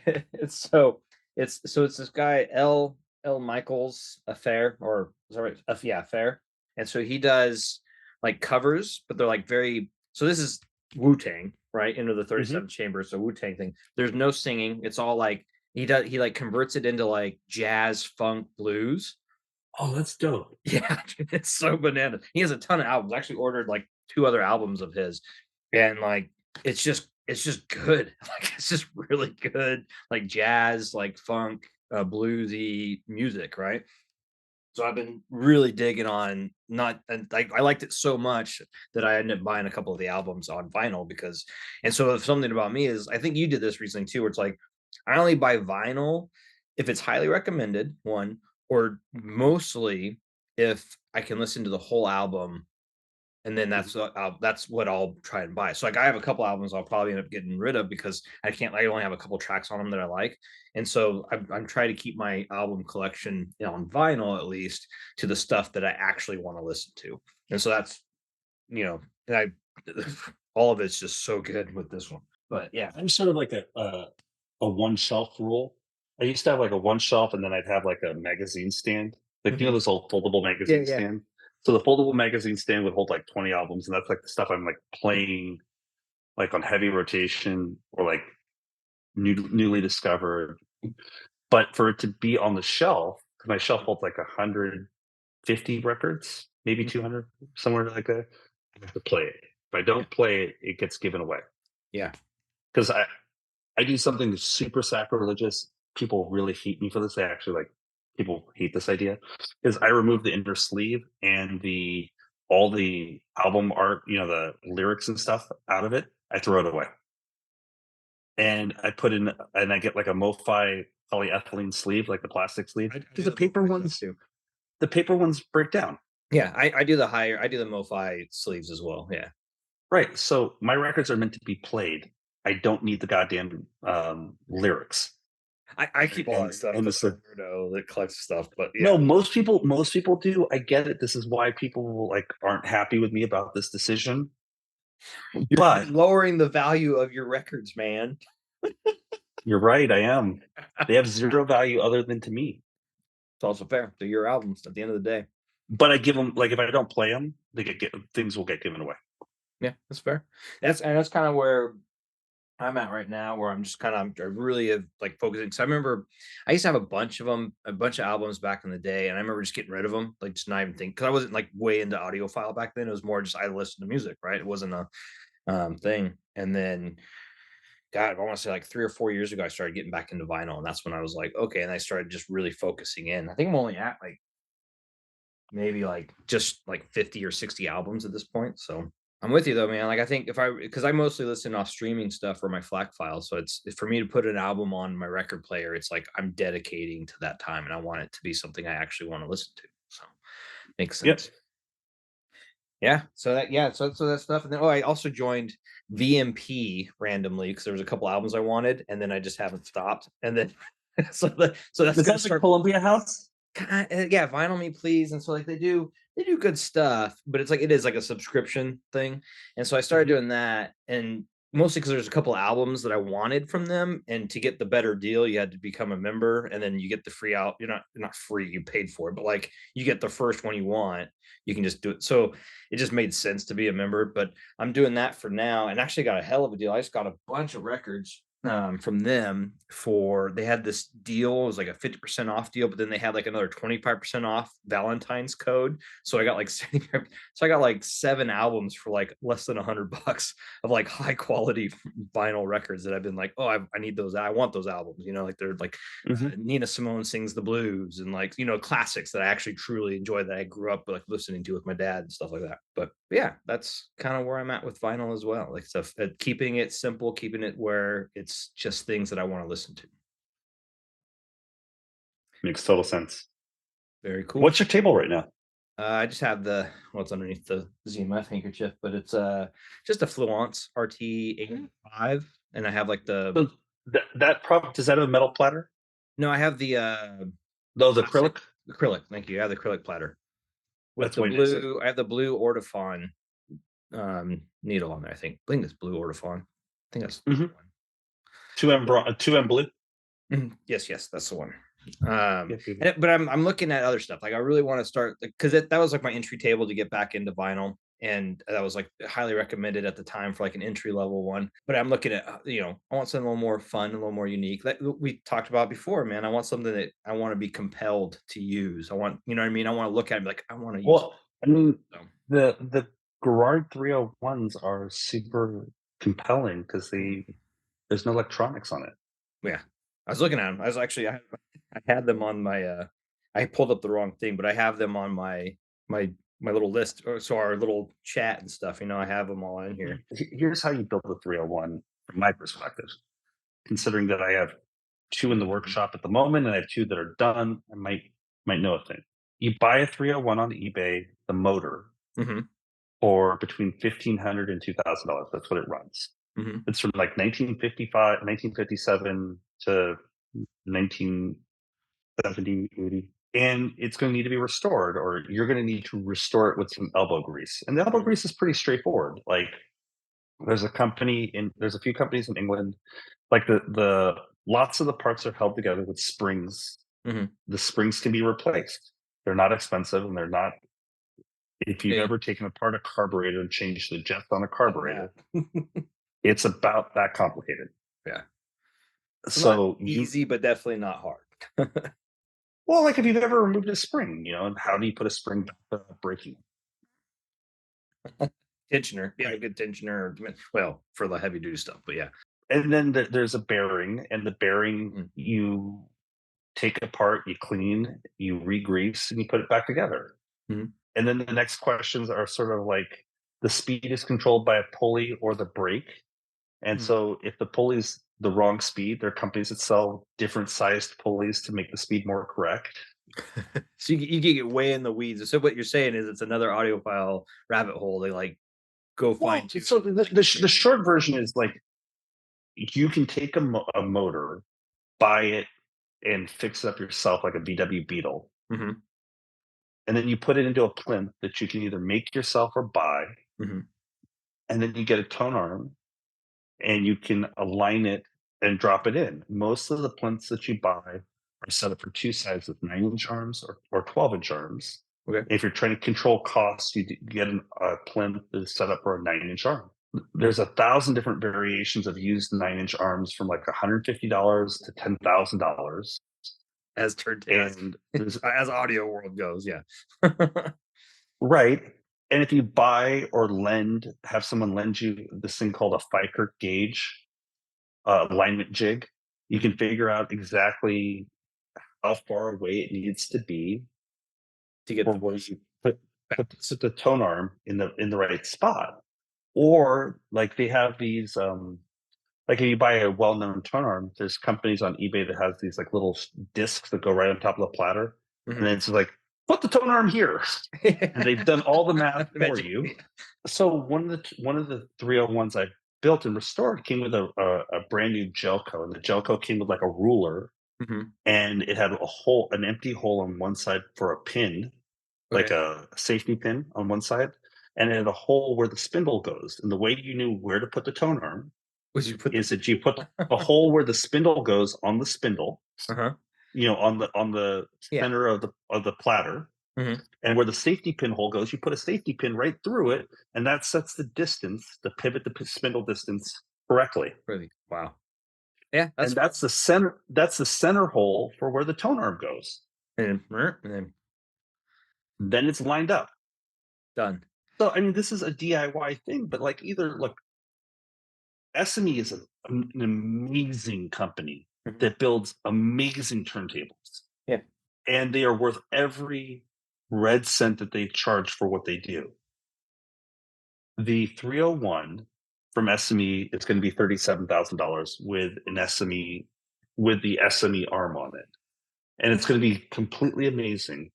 it's so it's this guy L Michaels Affair or sorry yeah Affair, and so he does like covers, but they're like very so this is Wu Tang right into the Hmm. 37 chambers, so Wu Tang thing. There's no singing. It's all like he like converts it into like jazz funk blues. Oh, that's dope. Yeah, dude, it's so banana. He has a ton of albums. I actually ordered like two other albums of his, and like it's just good. Like it's just really good, like jazz, like funk, bluesy music, right? So I've been really digging on not and I liked it so much that I ended up buying a couple of the albums on vinyl because and so if something about me is I think you did this recently too, where it's like I only buy vinyl if it's highly recommended, one, or mostly if I can listen to the whole album and then that's what I'll try and buy. So, like, I have a couple albums I'll probably end up getting rid of because I only have a couple tracks on them that I like, and so I'm trying to keep my album collection, on vinyl at least, to the stuff that I actually wanna listen to, and so that's, and I all of it's just so good with this one, but yeah. I'm sort of like a one shelf rule. I used to have like a one shelf, and then I'd have like a magazine stand, like Mhm. those old foldable Yeah, magazine yeah. stand. So the foldable magazine stand would hold like 20 albums, and that's like the stuff I'm like playing like on heavy rotation or like newly discovered. But for it to be on the shelf, because my shelf holds like 150 records, maybe Mhm. 200, somewhere like that, I have to play it. If I Yeah, don't play it, it gets given away. yeah. Because I do something that's super sacrilegious. People really hate me for this. They actually like people hate this idea. Is I remove the inner sleeve and the all the album art, the lyrics and stuff out of it. I throw it away. And I put in and I get like a MoFi polyethylene sleeve, like the plastic sleeve. I Because do the MoFi stuff too. the paper ones break down. Yeah, I do the MoFi sleeves as well, yeah. Right. So my records are meant to be played. I don't need the goddamn lyrics. I keep all that stuff And because this 'cause I'm a weirdo that collects stuff, but yeah. No, most people do. I get it. This is why people like aren't happy with me about this decision. You're But lowering the value of your records, man. you're right, I am. They have zero value other than to me. It's also fair. They're your albums at the end of the day. But I give them like if I don't play them, things will get given away. Yeah, that's fair. That's kind of where I'm at right now, where I'm just kind of I really have like focusing. Cause I remember I used to have a bunch of them, a bunch of albums back in the day, and I remember just getting rid of them, like just not even think because I wasn't like way into audiophile back then. It was more just I listened to music, right? It wasn't a thing. And then God, I want to say like 3 or 4 years ago, I started getting back into vinyl, and that's when I was like, okay, and I started just really focusing in. I think I'm only at like maybe like just like 50 or 60 albums at this point. So I'm with you though, man. Like I think if I because I mostly listen off streaming stuff or my FLAC files. So it's for me to put an album on my record player, it's like I'm dedicating to that time and I want it to be something I actually want to listen to. So makes Yep. sense. Yeah. So that stuff. And then I also joined VMP randomly because there was a couple albums I wanted, and then I just haven't stopped. And then so that's Is gonna that the start Columbia House? Yeah, Vinyl Me Please, and so, like, they do good stuff, but it's like it is like a subscription thing, and so I started Mhm. doing that, and mostly because there's a couple albums that I wanted from them, and to get the better deal, you had to become a member, and then you get the free out you're not free, you paid for it, but, like, you get the first one you want, you can just do it, so it just made sense to be a member, but I'm doing that for now, and actually got a hell of a deal. I just got a bunch of records from them for they had this deal. It was like a 50% off deal, but then they had like another 25% off Valentine's code. So I got like so I got like 7 albums for like less than $100 of like high quality vinyl records that I've been like, oh, I need those. I want those albums. Like they're like Mhm. Nina Simone sings the blues and like classics that I actually truly enjoy that I grew up like listening to with my dad and stuff like that. But yeah, that's kind of where I'm at with vinyl as well. Like stuff, keeping it simple, keeping it where it's just things that I want to listen to. Makes total sense. Very cool. What's your table right now? I just have the what's underneath the ZMF handkerchief, but it's just a Fluence RT85, and I have like the So that product, does that have a metal platter? no, I have the Those classic acrylic? acrylic. Thank you. I have the acrylic platter with That's the way nicer. blue. I have the blue Ortofon needle on there. I think it's blue Ortofon. I think that's the Mhm. one. 2M blue? Mhm. Yes, yes, that's the one. Yep, yep, yep. But I'm looking at other stuff. Like I really want to start because that was like my entry table to get back into vinyl, and that was like highly recommended at the time for like an entry level one. But I'm looking at I want something a little more fun, a little more unique. Like we talked about before, man. I want something that I want to be compelled to use. I want you know what I mean. I want to look at it and be like I want to use. Well, I mean, So the Garrard 301s are super compelling because there's no electronics on it. yeah, I was looking at them. I was actually I had them on my I pulled up the wrong thing, but I have them on my little list, or so our little chat and stuff. I have them all in here. Here's how you build a 301 from my perspective. Considering that I have two in the workshop at the moment and I have two that are done, I might know a thing. You buy a 301 on eBay, the motor, Hmm. for between $1,500 and $2,000. That's what it runs. Hmm. It's from like 1955, 1957 to 1970, 80. And it's going to need to be restored, or you're going to need to restore it with some elbow grease. And the elbow Hmm. grease is pretty straightforward. Like there's a few companies in England, like the lots of the parts are held together with springs. Hmm. The springs can be replaced. They're not expensive, and they're not. If you've Yeah. ever taken apart a carburetor and changed the jets on a Oh, yeah. carburetor, it's about that complicated. Yeah. It's not So you easy, but definitely not hard. well, like if you've ever removed a spring, and how do you put a spring back without breaking Tensioner. it? Yeah, a Right. good tensioner. Well, for the heavy duty stuff, but yeah. And then there's a bearing, and the bearing Mm. you take apart, you clean, you re-grease, and you put it back together. Mhm. And then the next questions are sort of like the speed is controlled by a pulley or the brake. And Mhm. so if the pulley's the wrong speed, there are companies that sell different sized pulleys to make the speed more correct. So you can get way in the weeds. So what you're saying is it's another audiophile rabbit hole. They like go fine Well, tune. so the short version is like you can take a motor, buy it, and fix it up yourself like a VW Beetle. Hmm. And then you put it into a plinth that you can either make yourself or buy. Hmm. And then you get a tone arm and you can align it and drop it in. Most of the plinths that you buy are set up for two sides with 9-inch arms or 12-inch arms. Okay. If you're trying to control costs, you get a plinth that is set up for a 9-inch arm. There's 1,000 different variations of used 9-inch arms from like $150 to $10,000. As turn And there's as audio world goes, yeah. right. And if you buy or have someone lend you this thing called a Fikert gauge, alignment jig, you Mhm. can figure out exactly how far away it needs to be To get for the where you put the tone arm in the right spot. Or like they have these like if you buy a well-known tone arm, there's companies on eBay that has these like little discs that go right on top of the platter. And Mhm. then it's like, put the tone arm here. And they've done all the math for Magic, you. yeah. So one of the 301s I built and restored came with a brand new Gelco, and the Gelco came with like a ruler, Mhm. and it had an empty hole on one side for a pin, like Okay. a safety pin on one side, and it had a hole where the spindle goes. And the way you knew where to put the tone arm Would you put is that you put a hole where the spindle goes on the spindle, Uh-huh. on the Yeah. center of the platter, Mhm. and where the safety pin hole goes, you put a safety pin right through it, and that sets the distance, the pivot, spindle distance correctly. Really? Wow. Yeah, And that's that's the center hole for where the tone arm goes. and then Then it's lined up. done. So I mean, this is a DIY thing, but like either look, SME is an amazing company Mhm. that builds amazing turntables, Yeah. and they are worth every red cent that they charge for what they do. The 301 from SME is going to be $37,000 with an SME with the SME arm on it. And it's going to be completely amazing.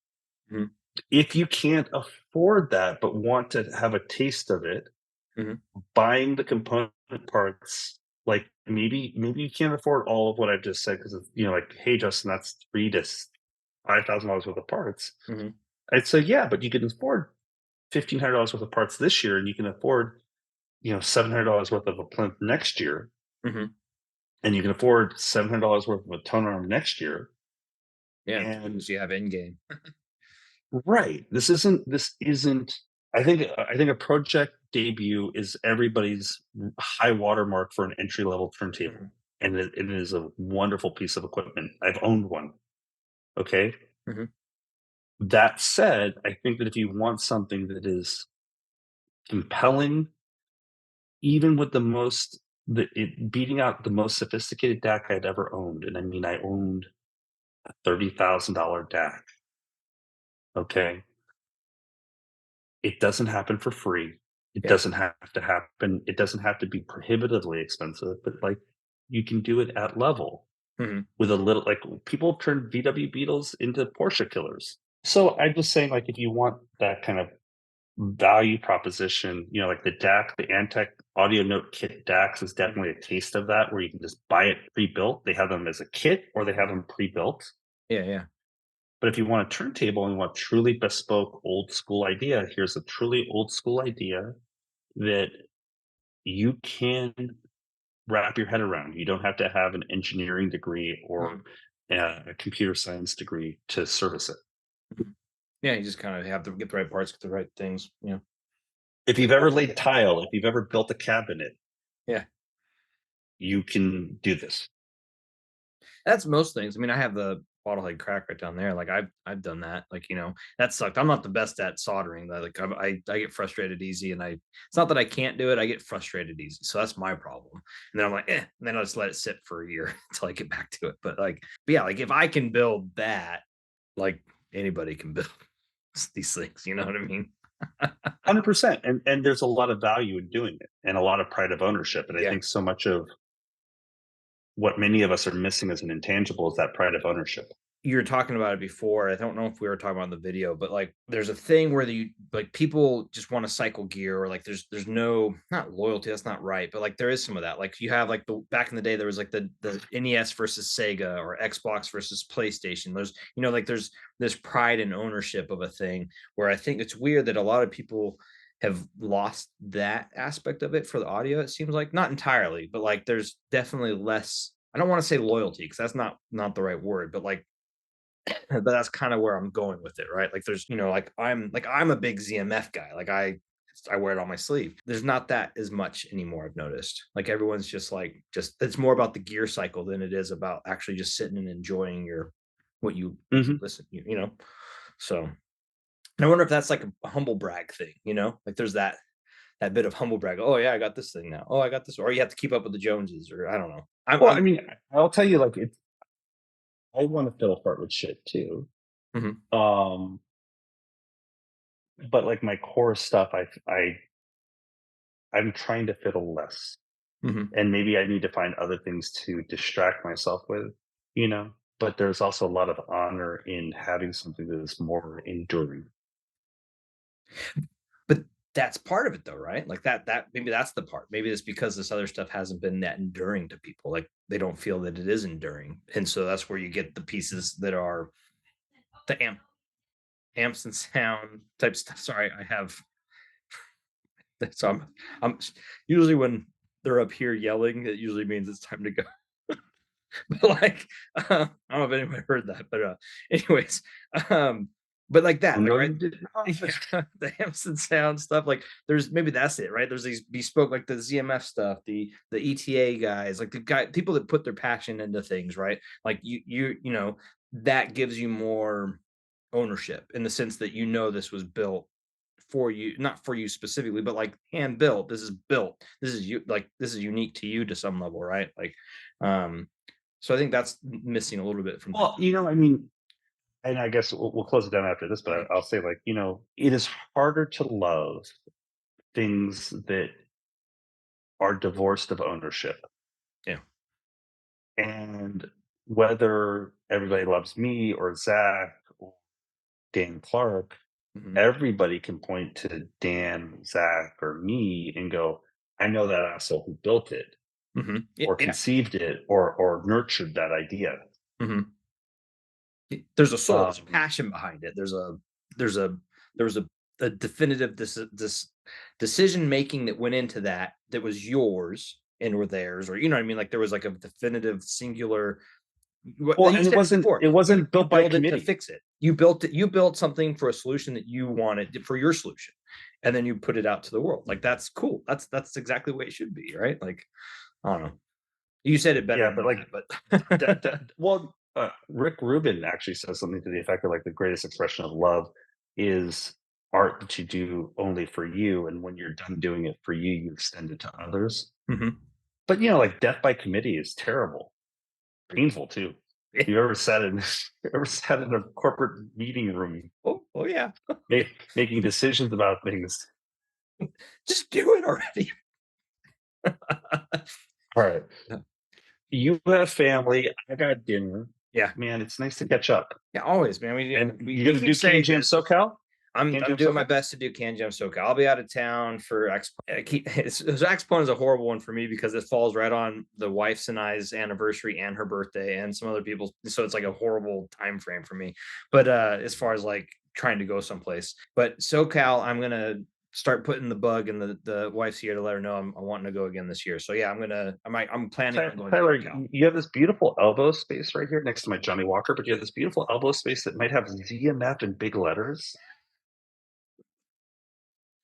Mhm. If you can't afford that but want to have a taste of it, Mhm. buying the component parts, like maybe you can't afford all of what I've just said because like, hey Justin, that's $3,000 to $5,000 worth of parts. Mhm. I'd say yeah, but you can afford $1,500 worth of parts this year, and you can afford $700 worth of a plinth next year, Mhm. and you can afford $700 worth of a tone arm next year. Yeah, And because you have Endgame. right, this isn't. I think a project debut is everybody's high watermark for an entry level turntable, Mhm. and it is a wonderful piece of equipment. I've owned one. Okay. Mhm. That said, I think that if you want something that is compelling, even with beating out the most sophisticated DAC I'd ever owned, and I mean, I owned a $30,000 DAC. Okay. It doesn't happen for free. It Yeah. doesn't have to happen. It doesn't have to be prohibitively expensive, but like you can do it at level Mhm. with a little like people turn VW Beetles into Porsche killers. So I'm just saying, like, if you want that kind of value proposition, like the DAC, the Antek audio note kit DACs is Mhm. definitely a taste of that where you can just buy it pre-built. They have them as a kit or they have them pre-built. Yeah, yeah. But if you want a turntable and you want truly bespoke old school idea, here's a truly old school idea that you can wrap your head around. You don't have to have an engineering degree or Mhm. a computer science degree to service it. Mhm. Yeah, you just kinda have to get the right parts, get the right things, If you've ever laid tile, if you've ever built a cabinet, Yeah. you can do this. That's most things. I mean, I have the bottlehead crack right down there. Like I've done that. Like, that sucked. I'm not the best at soldering. Like I get frustrated easy, and it's not that I can't do it. I get frustrated easy. So that's my problem. And then I'm like, and then I'll just let it sit for a year until I get back to it. But yeah, like if I can build that, like anybody can build these things. You know what I mean? 100%. And there's a lot of value in doing it and a lot of pride of ownership. And I Yeah. think so much of what many of us are missing as an intangible is that pride of ownership. You were talking about it before. I don't know if we were talking about it in the video, but like there's a thing where people just want to cycle gear, or like there's no, not loyalty, that's not right, but like there is some of that. Like you have like the back in the day there was like the NES versus Sega or Xbox versus PlayStation. There's like there's this pride and ownership of a thing where I think it's weird that a lot of people have lost that aspect of it for the audio. It seems like not entirely, but like there's definitely less. I don't want to say loyalty because that's not the right word, but like but that's kind of where I'm going with it, right? Like there's, I'm a big ZMF guy. Like I wear it on my sleeve. There's not that as much anymore, I've noticed. Like everyone's just it's more about the gear cycle than it is about actually just sitting and enjoying your what you Mhm. listen, So and I wonder if that's like a humble brag thing, Like there's that bit of humble brag. Oh yeah, I got this thing now. Oh, I got this, or you have to keep up with the Joneses, or I don't know. Well, I'm I mean, I'll tell you, like, I want to fiddle fart with shit too. Mhm, Um, but like my core stuff, I'm trying to fiddle less, mhm. and maybe I need to find other things to distract myself with, you know. But there's also a lot of honor in having something that is more enduring. But that's part of it though, right? Like that maybe that's the part. Maybe it's because this other stuff hasn't been that enduring to people. Like they don't feel that it is enduring. And so that's where you get the pieces that are the amps and sound type stuff. Sorry, I have so I'm usually when they're up here yelling, it usually means it's time to go. But like I don't know if anybody heard that, but anyways, um but like Oh, that, like no, right. you did not. Yeah, the Hampson sound stuff, like there's maybe that's it, right? There's these bespoke, like the ZMF stuff, the ETA guys, like the guy people that put their passion into things, right? Like that gives you more ownership in the sense that this was built for you, not for you specifically, but like hand built. This is built. This is you, like this is unique to you to some level, right? Like, um, so I think that's missing a little bit from Well, I mean, and I guess we'll close it down after this, but Mhm. I'll say, like, it is harder to love things that are divorced of ownership. Yeah. And whether everybody loves me or Zach or Dan Clark, Mhm. everybody can point to Dan, Zach, or me and go, I know that asshole who built it Mhm. or Yeah. conceived it or nurtured that idea. Mhm. There's a soul, there's a Um, passion behind it. There's a there was a definitive this decision making that went into that was yours and were theirs, or you know what I mean? Like there was like a definitive singular. What well, you and it said it wasn't before. it You wasn't you built by build it to committee. fix it. You built something for a solution that you wanted for your solution, and then you put it out to the world. Like that's cool. That's exactly the way it should be, right? Like I don't know. You said it better Yeah, than but like that, but well, Rick Rubin actually says something to the effect of like the greatest expression of love is art that you do only for you, and when you're done doing it for you, you extend it to others. Mhm. But like death by committee is terrible, painful too. You ever sat in you ever sat in a corporate meeting room Oh, Oh yeah, making decisions about things. just do it already. All right. You have family. I got dinner. Yeah, Man, it's nice to catch up. yeah, always, man. And We you we gonna keep do Can saying Jam this. SoCal? Can I'm Jam doing my SoCal? best to do Can Jam SoCal. I'll be out of town for Expo. Axpona is a horrible one for me because it falls right on the wife's and I's anniversary and her birthday and some other people's. So it's like a horrible time frame for me. But as far as like trying to go someplace, but SoCal, I'm gonna start putting the bug, and the wife's here to let her know I'm wanting to go again this year. So yeah, I'm planning on going to Tyler, SoCal. you have this beautiful elbow space right here next to my Johnny Walker, but you have this beautiful elbow space that might have ZMF in big letters.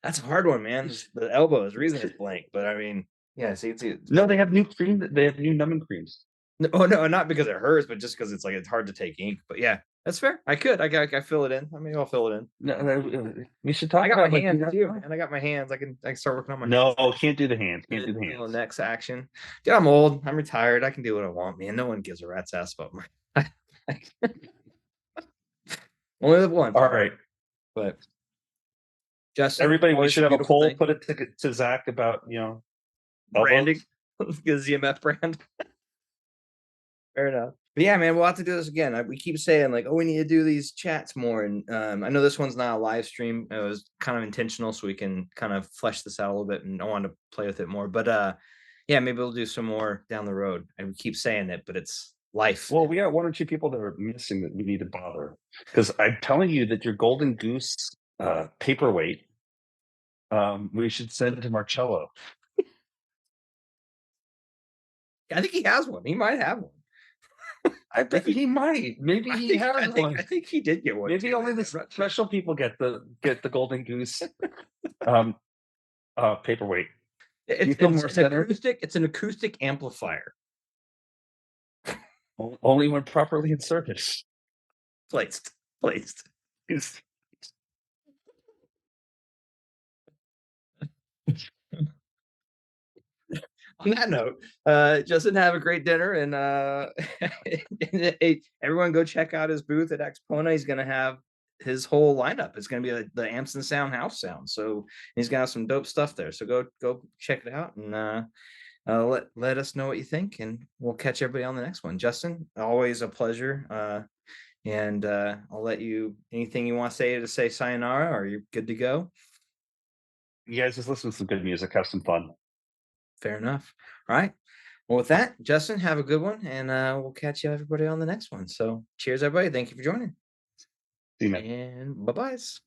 That's a hard one, man. The elbow is the reason it's blank, but I mean, yeah, see it's No, they have new cream. They have new numbing creams. no, oh no, not because it hurts, but just because it's like it's hard to take ink. But yeah, that's fair. I fill it in. I mean, I'll fill it in. No, we should I talk got my about like hands too, man. I got my hands. I can start working on my hands. no, can't do the hands. Can't do the Little hands. next action. Dude, I'm old. I'm retired. I can do what I want, man. No one gives a rat's ass about my. Only live once. All right, But Justin, everybody, we always should have a beautiful poll. thing. Put it to Zach about Branding. elbows. The ZMF brand. Fair enough. But yeah, man, we'll have to do this again. We keep saying like, oh, we need to do these chats more. And I know this one's not a live stream. It was kind of intentional, so we can kind of flesh this out a little bit. And I wanted to play with it more. But yeah, maybe we'll do some more down the road. And we keep saying it, but it's life. Well, we got one or two people that are missing that we need to bother because I'm telling you that your golden goose paperweight, we should send it to Marcello. I think he has one. He might have one. I bet he might. Maybe he has one. I think he did get one. Maybe too. only the special people get the golden goose paperweight. You feel more centered? It's an acoustic amplifier. Only when properly inserted. Placed. On that note, Justin, have a great dinner, and hey, everyone go check out his booth at Axpona. He's going to have his whole lineup. It's going to be the amps and sound house sound. So he's got some dope stuff there. So go check it out, and let us know what you think, and we'll catch everybody on the next one. Justin, always a pleasure. And I'll let you, anything you want to say sayonara, or you're good to go. You guys just listen to some good music, have some fun. Fair enough. All right. Well, with that, Justin, have a good one, and we'll catch you everybody on the next one. So cheers, everybody. Thank you for joining. See you, man. And bye-byes.